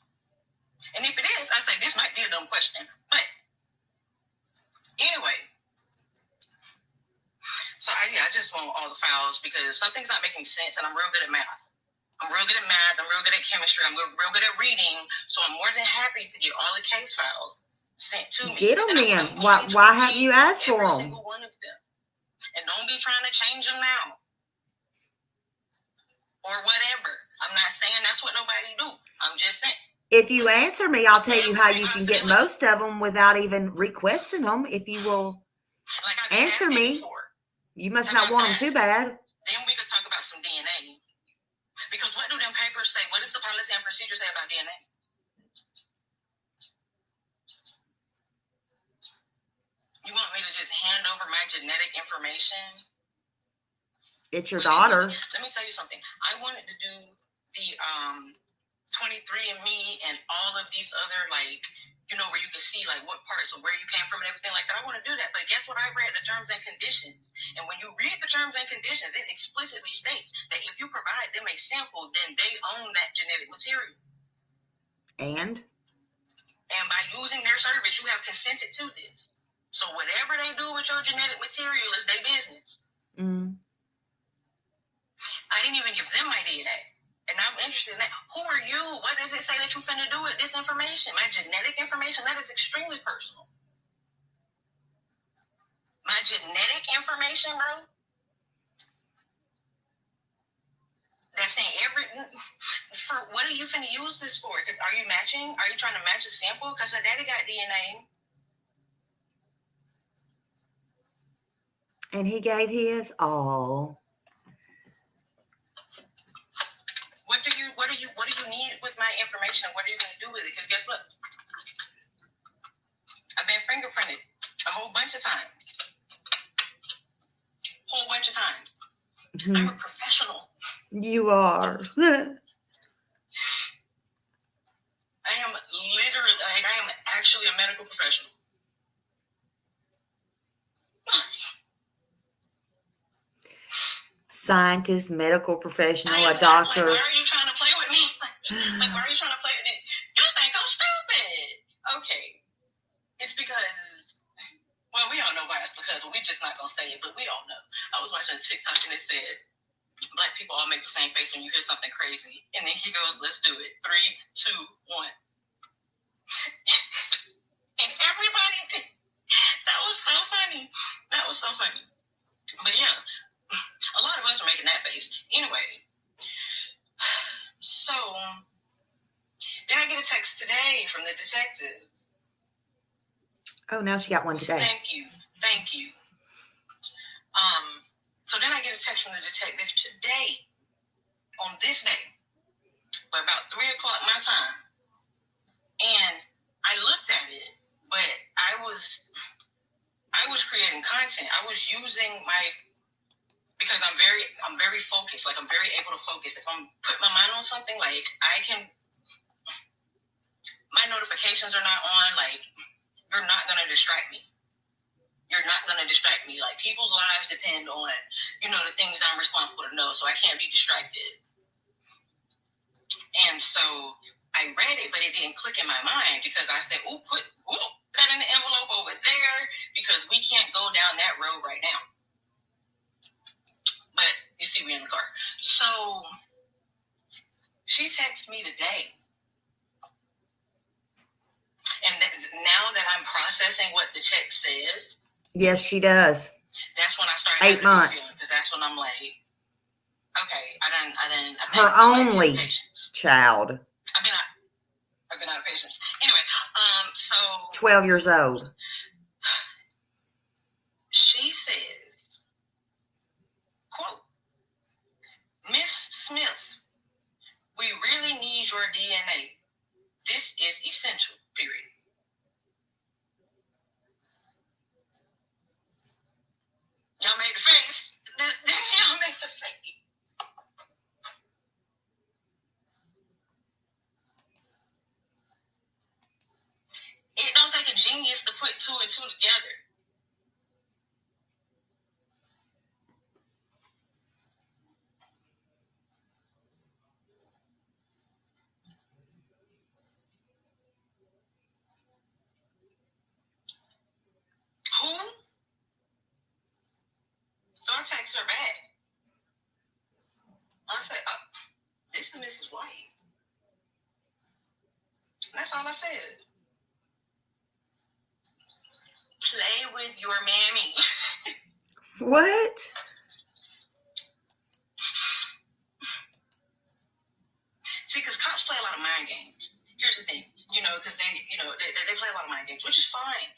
And if it is, I say, this might be a dumb question. But anyway, so I just want all the files, because something's not making sense, and I'm real good at math. I'm real good at math. I'm real good at chemistry. I'm real good at reading. So I'm more than happy to get all the case files sent to me. Get them then. Why haven't you asked for every them? single one of them. And don't be trying to change them now. Or whatever. I'm not saying that's what nobody do. I'm just saying. If you answer me, I'll tell you how you can get most of them without even requesting them. If you will answer me, you must not want them too bad. Then we could talk about some DNA. Because what do them papers say? What does the policy and procedure say about DNA? You want me to just hand over my genetic information? It's your daughter. Let me tell you something. I wanted to do the 23andMe and all of these other, like, where you can see, like, what parts of where you came from and everything like that. I want to do that. But guess what? I read the terms and conditions. And when you read the terms and conditions, it explicitly states that if you provide them a sample, then they own that genetic material. And by using their service, you have consented to this. So whatever they do with your genetic material is their business. I didn't even give them my DNA. And I'm interested in that. Who are you? What does it say that you're finna do with this information? My genetic information, that is extremely personal. My genetic information, bro. That's saying for what are you finna use this for? Because are you matching? Are you trying to match a sample? Because her daddy got DNA. And he gave his all. What do you need with my information? What are you gonna do with it? Because guess what? I've been fingerprinted a whole bunch of times. I'm a professional. You are. I am literally, like, I am actually a medical professional. Scientist, medical professional, a doctor. Like, why are you trying to play with me? Like, why are you trying to play with me? You think I'm stupid? Okay. It's because, well, we all know why it's because. We just not going to say it, but we all know. I was watching a TikTok and it said, Black people all make the same face when you hear something crazy. And then he goes, let's do it. 3, 2, 1. And everybody did. That was so funny. But yeah, a lot of us are making that face. Anyway, so then I get a text today from the detective. Oh, now she got one today. Thank you. So then I get a text from the detective today, on this day, for about 3 o'clock my time. And I looked at it, but I was creating content. I was using because I'm very focused. Like, I'm very able to focus. If I'm putting my mind on something, like, my notifications are not on. Like, you're not going to distract me. Like, people's lives depend on, the things I'm responsible to know. So I can't be distracted. And so I read it, but it didn't click in my mind because I said, put that in the envelope over there because we can't go down that road right now. But you see, we're in the car. So she texts me today. And now that I'm processing what the text says. Yes, she does. That's when I started 8 months. Because that's when I'm like, okay, I her only child. I've been out of patience. Anyway, so 12 years old. She says, quote, Miss Smith, we really need your DNA. This is essential, period. Y'all made the face. Y'all made the face. It don't take a genius to put 2 and 2 together. Who? So I text her back. I said, this is Mrs. White. That's all I said. Play with your mammy. What? See, because cops play a lot of mind games. Here's the thing, because they play a lot of mind games, which is fine.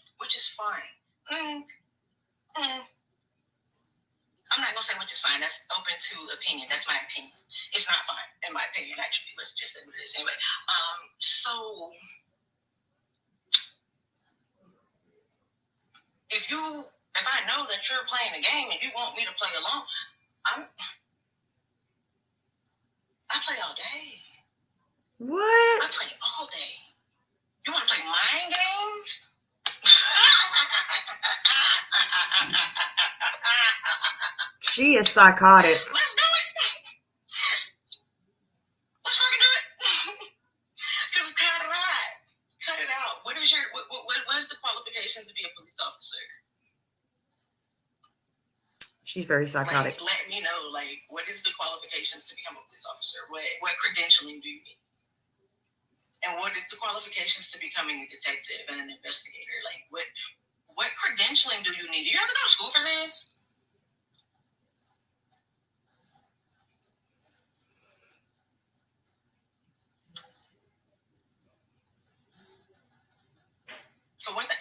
I'm not gonna say which is fine. That's open to opinion. That's my opinion. It's not fine, in my opinion. Actually, let's just say what it is. Anyway, so if I know that you're playing a game and you want me to play along, I play all day. What? I play all day. You want to play mind games? She is psychotic. Let's do it. Let's fucking do it. Because cut it out. What is the qualifications to be a police officer? She's very psychotic. Like, let me know, what is the qualifications to become a police officer? What credentialing do you need? And what is the qualifications to becoming a detective and an investigator? Like, What credentialing do you need? Do you have to go to school for this? So one thing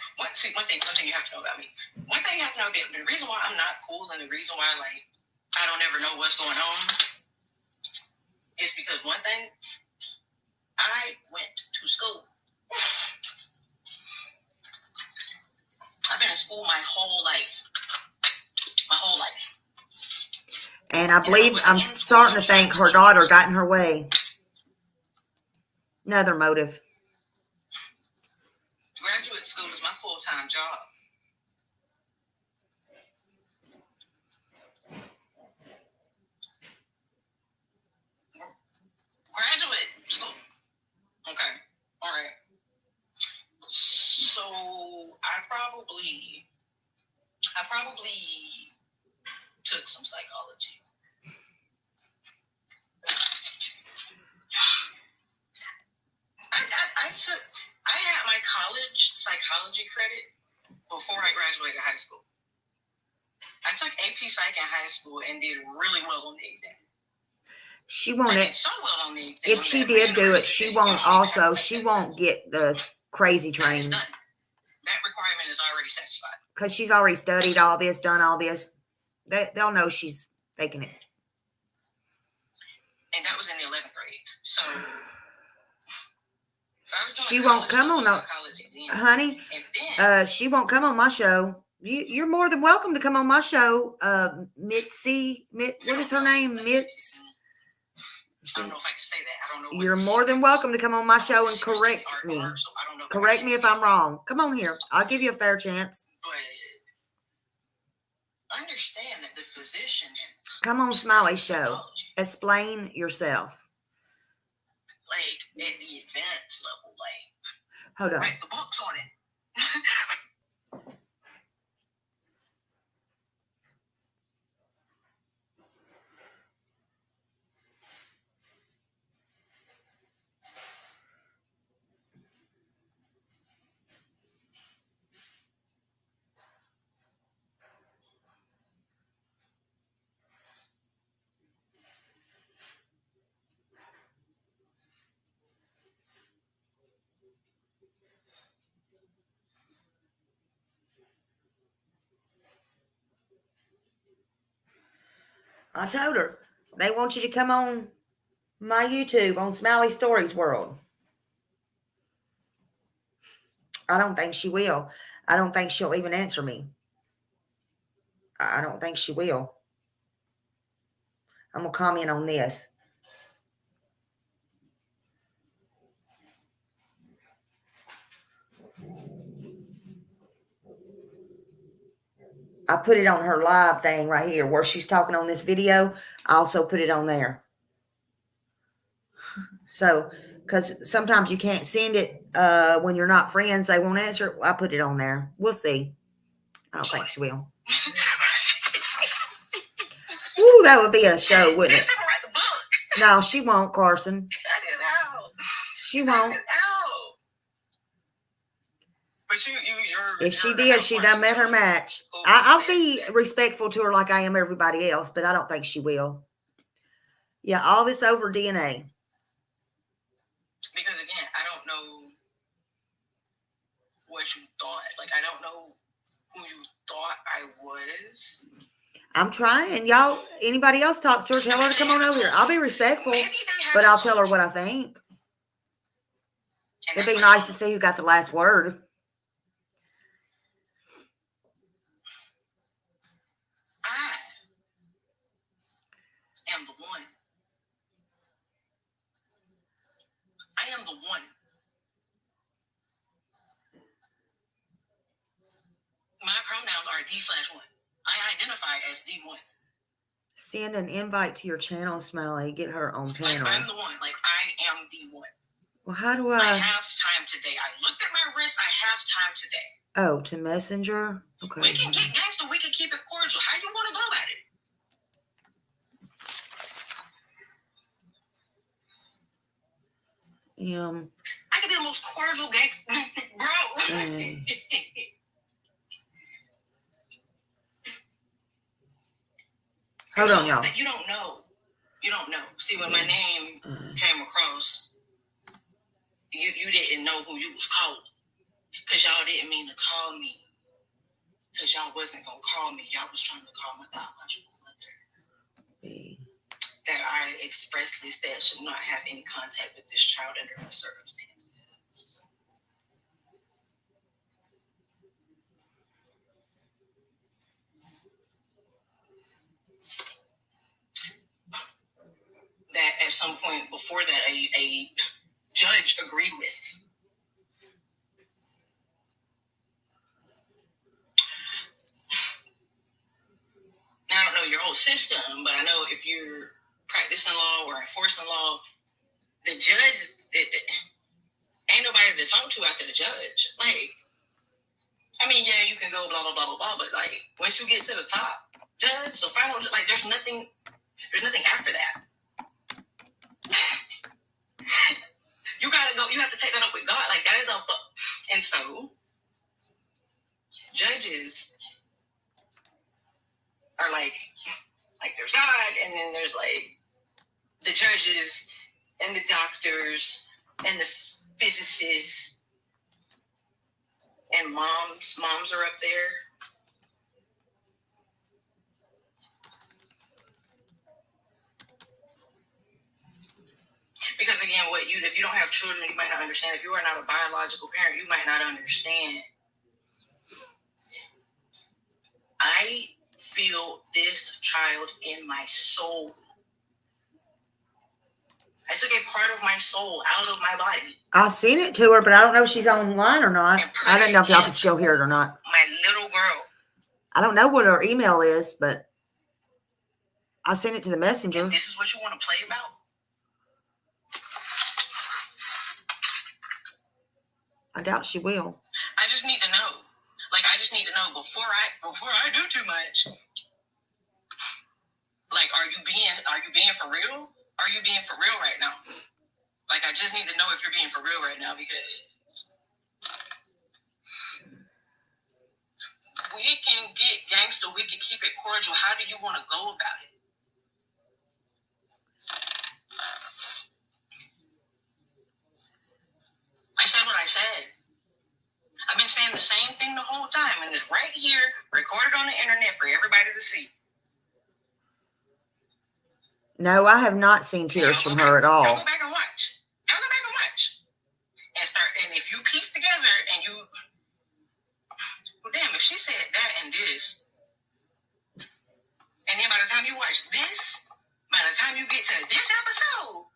you have to know about me. One thing you have to know, the reason why I'm not cool and the reason why like I don't ever know what's going on is because one thing, I went to school. I've been in school my whole life. My whole life. And I believe I'm starting to think her daughter got in her way. Another motive. Graduate school is my full-time job. Graduate school. Okay. All right. So I probably took some psychology. I had my college psychology credit before I graduated high school. I took AP Psych in high school and did really well on the exam. She won't. I did so well on the exam. If she did do it, she won't get the crazy training. That requirement is already satisfied. Because she's already studied all this, done all this. They'll know she's faking it. And that was in the 11th grade. So she won't come on, honey. She won't come on my show. You're more than welcome to come on my show. Mitzi, what is her name? Mitz. I don't know if I can say that. I don't know. You're more than welcome to come on my show and correct me. Correct me if I'm wrong. Come on here. I'll give you a fair chance. But understand that the physician is. Come on, Smiley Show. Explain yourself. Like at the advanced level, like. Hold on. Write the books on it. I told her they want you to come on my YouTube on Smiley Stories World. I don't think she will. I don't think she'll even answer me. I don't think she will. I'm going to comment on this. I put it on her live thing right here where she's talking on this video. I also put it on there. So, because sometimes you can't send it when you're not friends. They won't answer. I put it on there. We'll see. I don't think she will. Ooh, that would be a show, wouldn't it? No, she won't, Carson. She won't. If she did, she done met her match. I'll be respectful to her like I am everybody else, but I don't think she will. Yeah, all this over DNA. Because again, I don't know what you thought. Like, I don't know who you thought I was. I'm trying. Y'all, anybody else talks to her, tell her to come on over here. I'll be respectful, but I'll tell her what I think. It'd be nice to see who got the last word. I am the one. I am the one. My pronouns are D/1. I identify as D1. Send an invite to your channel, Smiley. Get her on panel. Like, I'm the one. Like, I am D1. Well, how do I have time today. I looked at my wrist. I have time today. Oh, to Messenger? Okay. We can get gangster. We can keep it cordial. How you want to go about it? I can be the most cordial gangster, bro. Hold on, y'all. You don't know. You don't know. See, when my name came across, you didn't know who you was calling. Because y'all didn't mean to call me. Because y'all wasn't going to call me. Y'all was trying to call my biological mother. That I expressly said should not have any contact with this child under no circumstances. That at some point before that, a judge agreed with. Now, I don't know your whole system, but I know if you're practicing law or enforcing law, the judge ain't nobody to talk to after the judge. Like, I mean, yeah, you can go blah blah blah blah blah, but like once you get to the top, judge, the final, like there's nothing after that. You gotta go. You have to take that up with God. Like that is up. And so, judges are like there's God, and then there's like the judges and the doctors and the physicists and moms are up there. Because again, if you don't have children, you might not understand. If you are not a biological parent, you might not understand. I feel this child in my soul. I took a part of my soul out of my body. I seen it to her, but I don't know if she's online or not. I don't know if y'all can still hear it or not. My little girl. I don't know what her email is, but I sent it to the messenger. If this is what you want to play about? I doubt she will. I just need to know. Like, I just need to know before I do too much. Like, are you being for real? Are you being for real right now? Like, I just need to know if you're being for real right now, because we can get gangster, we can keep it cordial. How do you want to go about it? I said what I said. I've been saying the same thing the whole time, and it's right here, recorded on the internet for everybody to see. No, I have not seen tears from her at all. Y'all go back and watch. And if you piece together and you, well, damn, if she said that and this, and then by the time you watch this, by the time you get to this episode,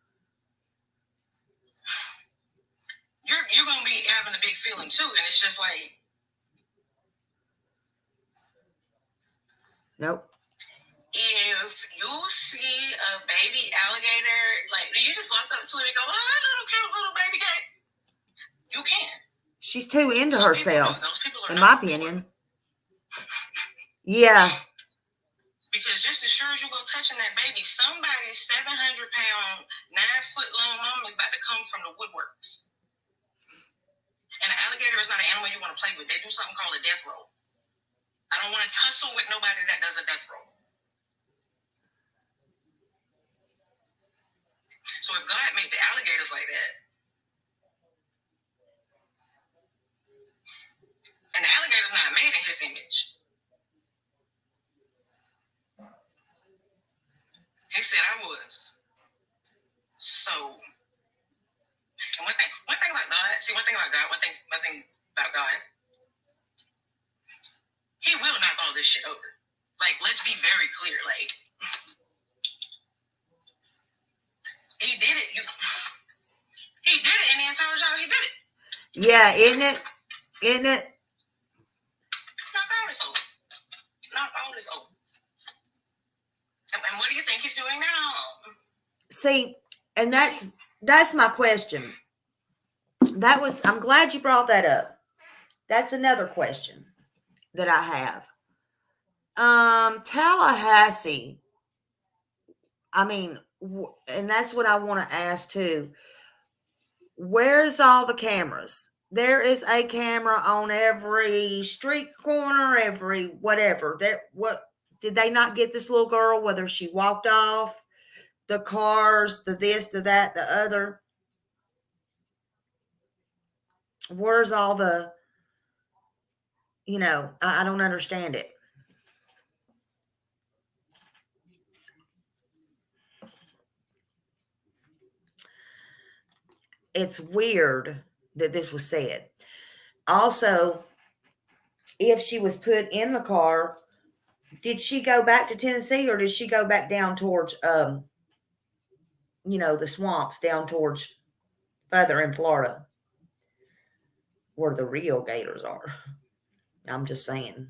you're gonna be having a big feeling too, and it's just like, nope. If you see a baby alligator, like, do you just walk up to it and go, "Oh, little cute little baby cat"? You can. She's too into herself, Those people are in my opinion. Yeah. Because just as sure as you go touching that baby, somebody's 700-pound, 9-foot-long mom is about to come from the woodworks. And an alligator is not an animal you want to play with. They do something called a death roll. I don't want to tussle with nobody that does a death roll. So if God made the alligators like that, and the alligator's not made in his image, he said I was. So, and one thing about God, he will knock all this shit over. Like, let's be very clear. Like, he did it. He did it, and the entire job he did it. Yeah, isn't it? Knock all this over. And what do you think he's doing now? See, and that's my question. I'm glad you brought that up. That's another question that I have. Tallahassee. I mean, and that's what I want to ask too. Where's all the cameras? There is a camera on every street corner, every whatever. Did they not get this little girl, whether she walked off, the cars, the this, the that, the other? Where's all the, I don't understand it. It's weird that this was said. Also, if she was put in the car, did she go back to Tennessee or did she go back down towards, the swamps down towards further in Florida where the real gators are? I'm just saying.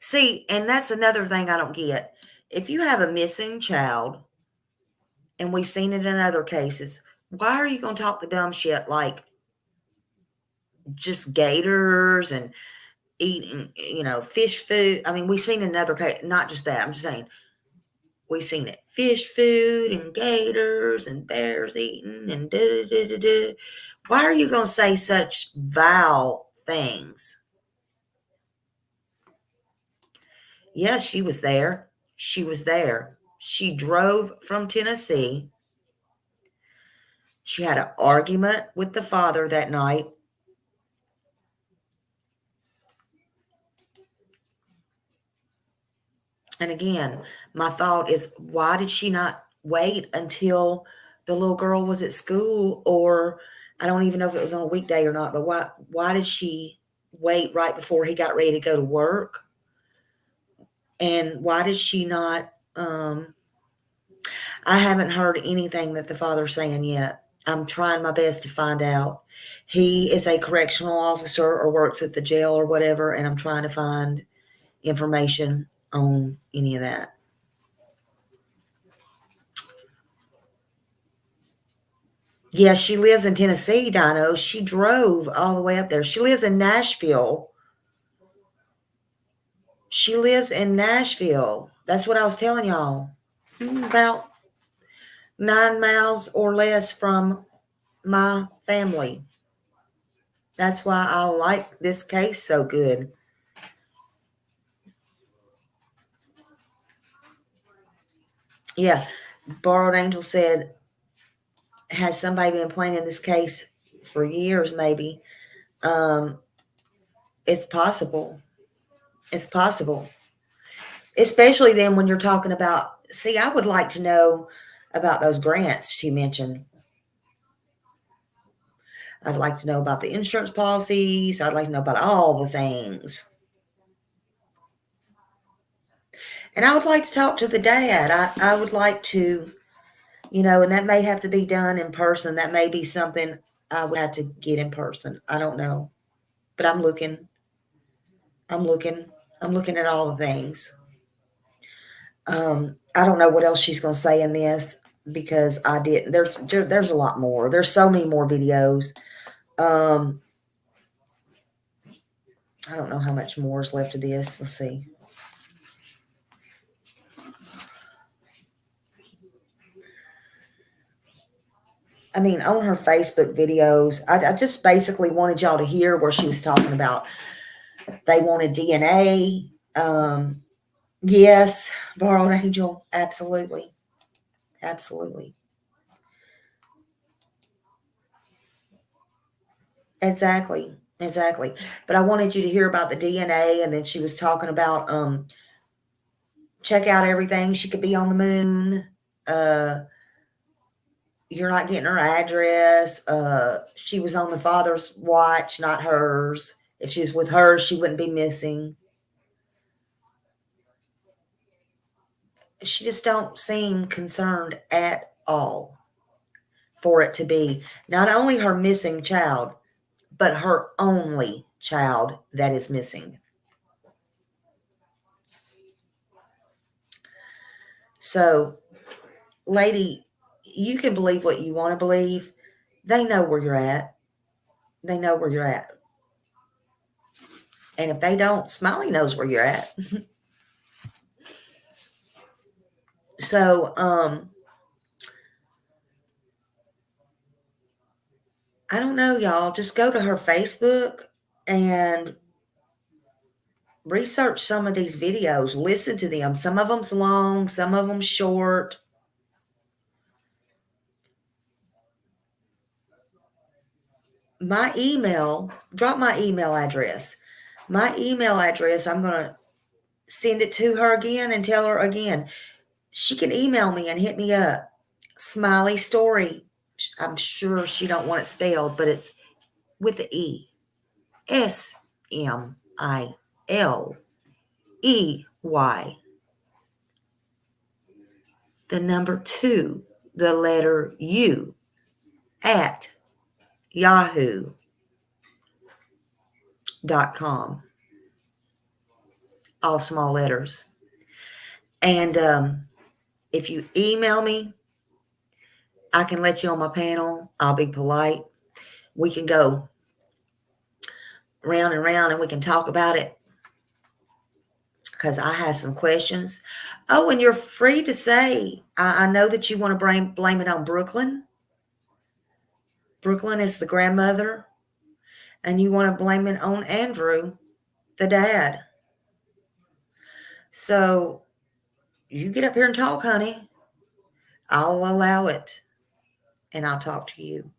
See, and that's another thing I don't get. If you have a missing child, and we've seen it in other cases, why are you going to talk the dumb shit like just gators and eating, fish food? I mean, we've seen another case, not just that. I'm just saying, we've seen it. Fish food and gators and bears eating and da-da-da-da-da. Why are you going to say such vile things? Yes, she was there. She was there. She drove from Tennessee. She had an argument with the father that night. And again, my thought is, why did she not wait until the little girl was at school? Or I don't even know if it was on a weekday or not, but why did she wait right before he got ready to go to work? And why did she not, I haven't heard anything that the father's saying yet. I'm trying my best to find out. He is a correctional officer or works at the jail or whatever, and I'm trying to find information on any of that. Yes, she lives in Tennessee, Dino. She drove all the way up there. She lives in Nashville. She lives in Nashville. That's what I was telling y'all. About 9 miles or less from my family. That's why I like this case so good. Yeah, Borrowed Angel said, has somebody been planning this case for years, maybe? It's possible. It's possible. Especially then when you're talking about, see, I would like to know about those grants she mentioned. I'd like to know about the insurance policies. I'd like to know about all the things. And I would like to talk to the dad. I would like to, and that may have to be done in person. That may be something I would have to get in person. I don't know. But I'm looking. I'm looking at all the things. I don't know what else she's going to say in this because I didn't. There's a lot more. There's so many more videos. I don't know how much more is left of this. Let's see. I mean, on her Facebook videos, I just basically wanted y'all to hear where she was talking about they wanted DNA. Yes, Borrowed Angel, absolutely. Absolutely. Exactly. But I wanted you to hear about the DNA, and then she was talking about check out everything. She could be on the moon. You're not getting her address. She was on the father's watch, not hers. If she was with hers, she wouldn't be missing. She just don't seem concerned at all for it to be not only her missing child, but her only child that is missing. So, lady, you can believe what you want to believe. They know where you're at. They know where you're at. And if they don't, Smiley knows where you're at. So, I don't know, y'all. Just go to her Facebook and research some of these videos. Listen to them. Some of them's long, some of them short. My email, drop my email address. My email address, I'm going to send it to her again and tell her again. She can email me and hit me up. Smiley Story. I'm sure she don't want it spelled, but it's with the E. SMILEY. The number 2, the letter U, at yahoo.com. All small letters. And if you email me, I can let you on my panel. I'll be polite. We can go round and round and we can talk about it, because I have some questions. Oh, and you're free to say, I know that you want to blame it on Brooklyn. Brooklyn is the grandmother, and you want to blame it on Andrew, the dad. So you get up here and talk, honey. I'll allow it, and I'll talk to you.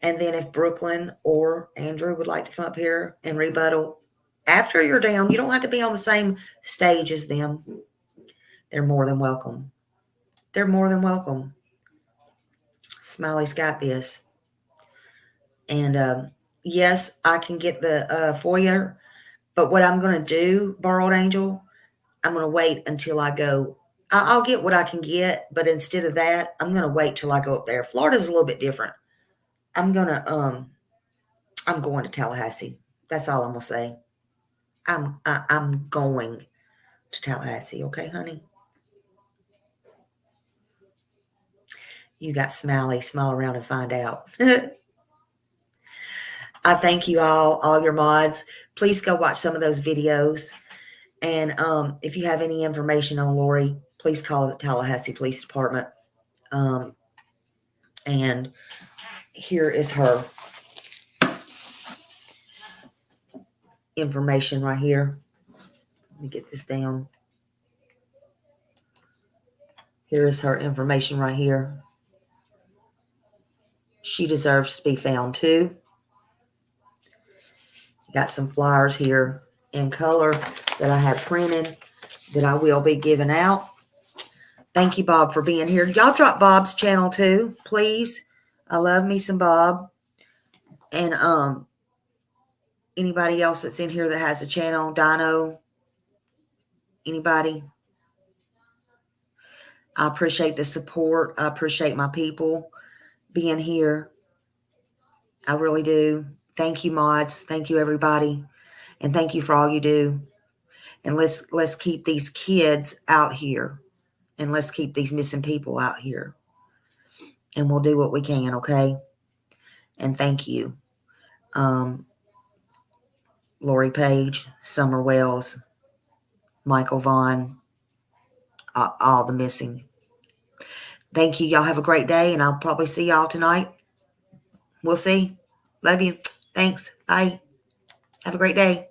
And then if Brooklyn or Andrew would like to come up here and rebuttal after you're down, you don't have to be on the same stage as them. They're more than welcome. They're more than welcome. Smiley's got this. And yes, I can get the FOIA, but what I'm going to do, Borrowed Angel, I'm going to wait until I go. I'll get what I can get, but instead of that, I'm going to wait till I go up there. Florida's a little bit different. I'm going to Tallahassee. That's all I'm going to say. I'm going to Tallahassee. Okay, honey? You got Smiley. Smile around and find out. I thank you all your mods. Please go watch some of those videos. And if you have any information on Lori, please call the Tallahassee Police Department. And here is her information right here. Let me get this down. Here is her information right here. She deserves to be found too. Got some flyers here in color that I have printed that I will be giving out. Thank you, Bob, for being here. Y'all drop Bob's channel too, please. I love me some Bob. And anybody else that's in here that has a channel, Dino, anybody? I appreciate the support. I appreciate my people being here. I really do. Thank you, mods. Thank you, everybody. And thank you for all you do. And let's keep these kids out here. And let's keep these missing people out here. And we'll do what we can, okay? And thank you. Lori Paige, Summer Wells, Michael Vaughn, all the missing. Thank you. Y'all have a great day, and I'll probably see y'all tonight. We'll see. Love you. Thanks. Bye. Have a great day.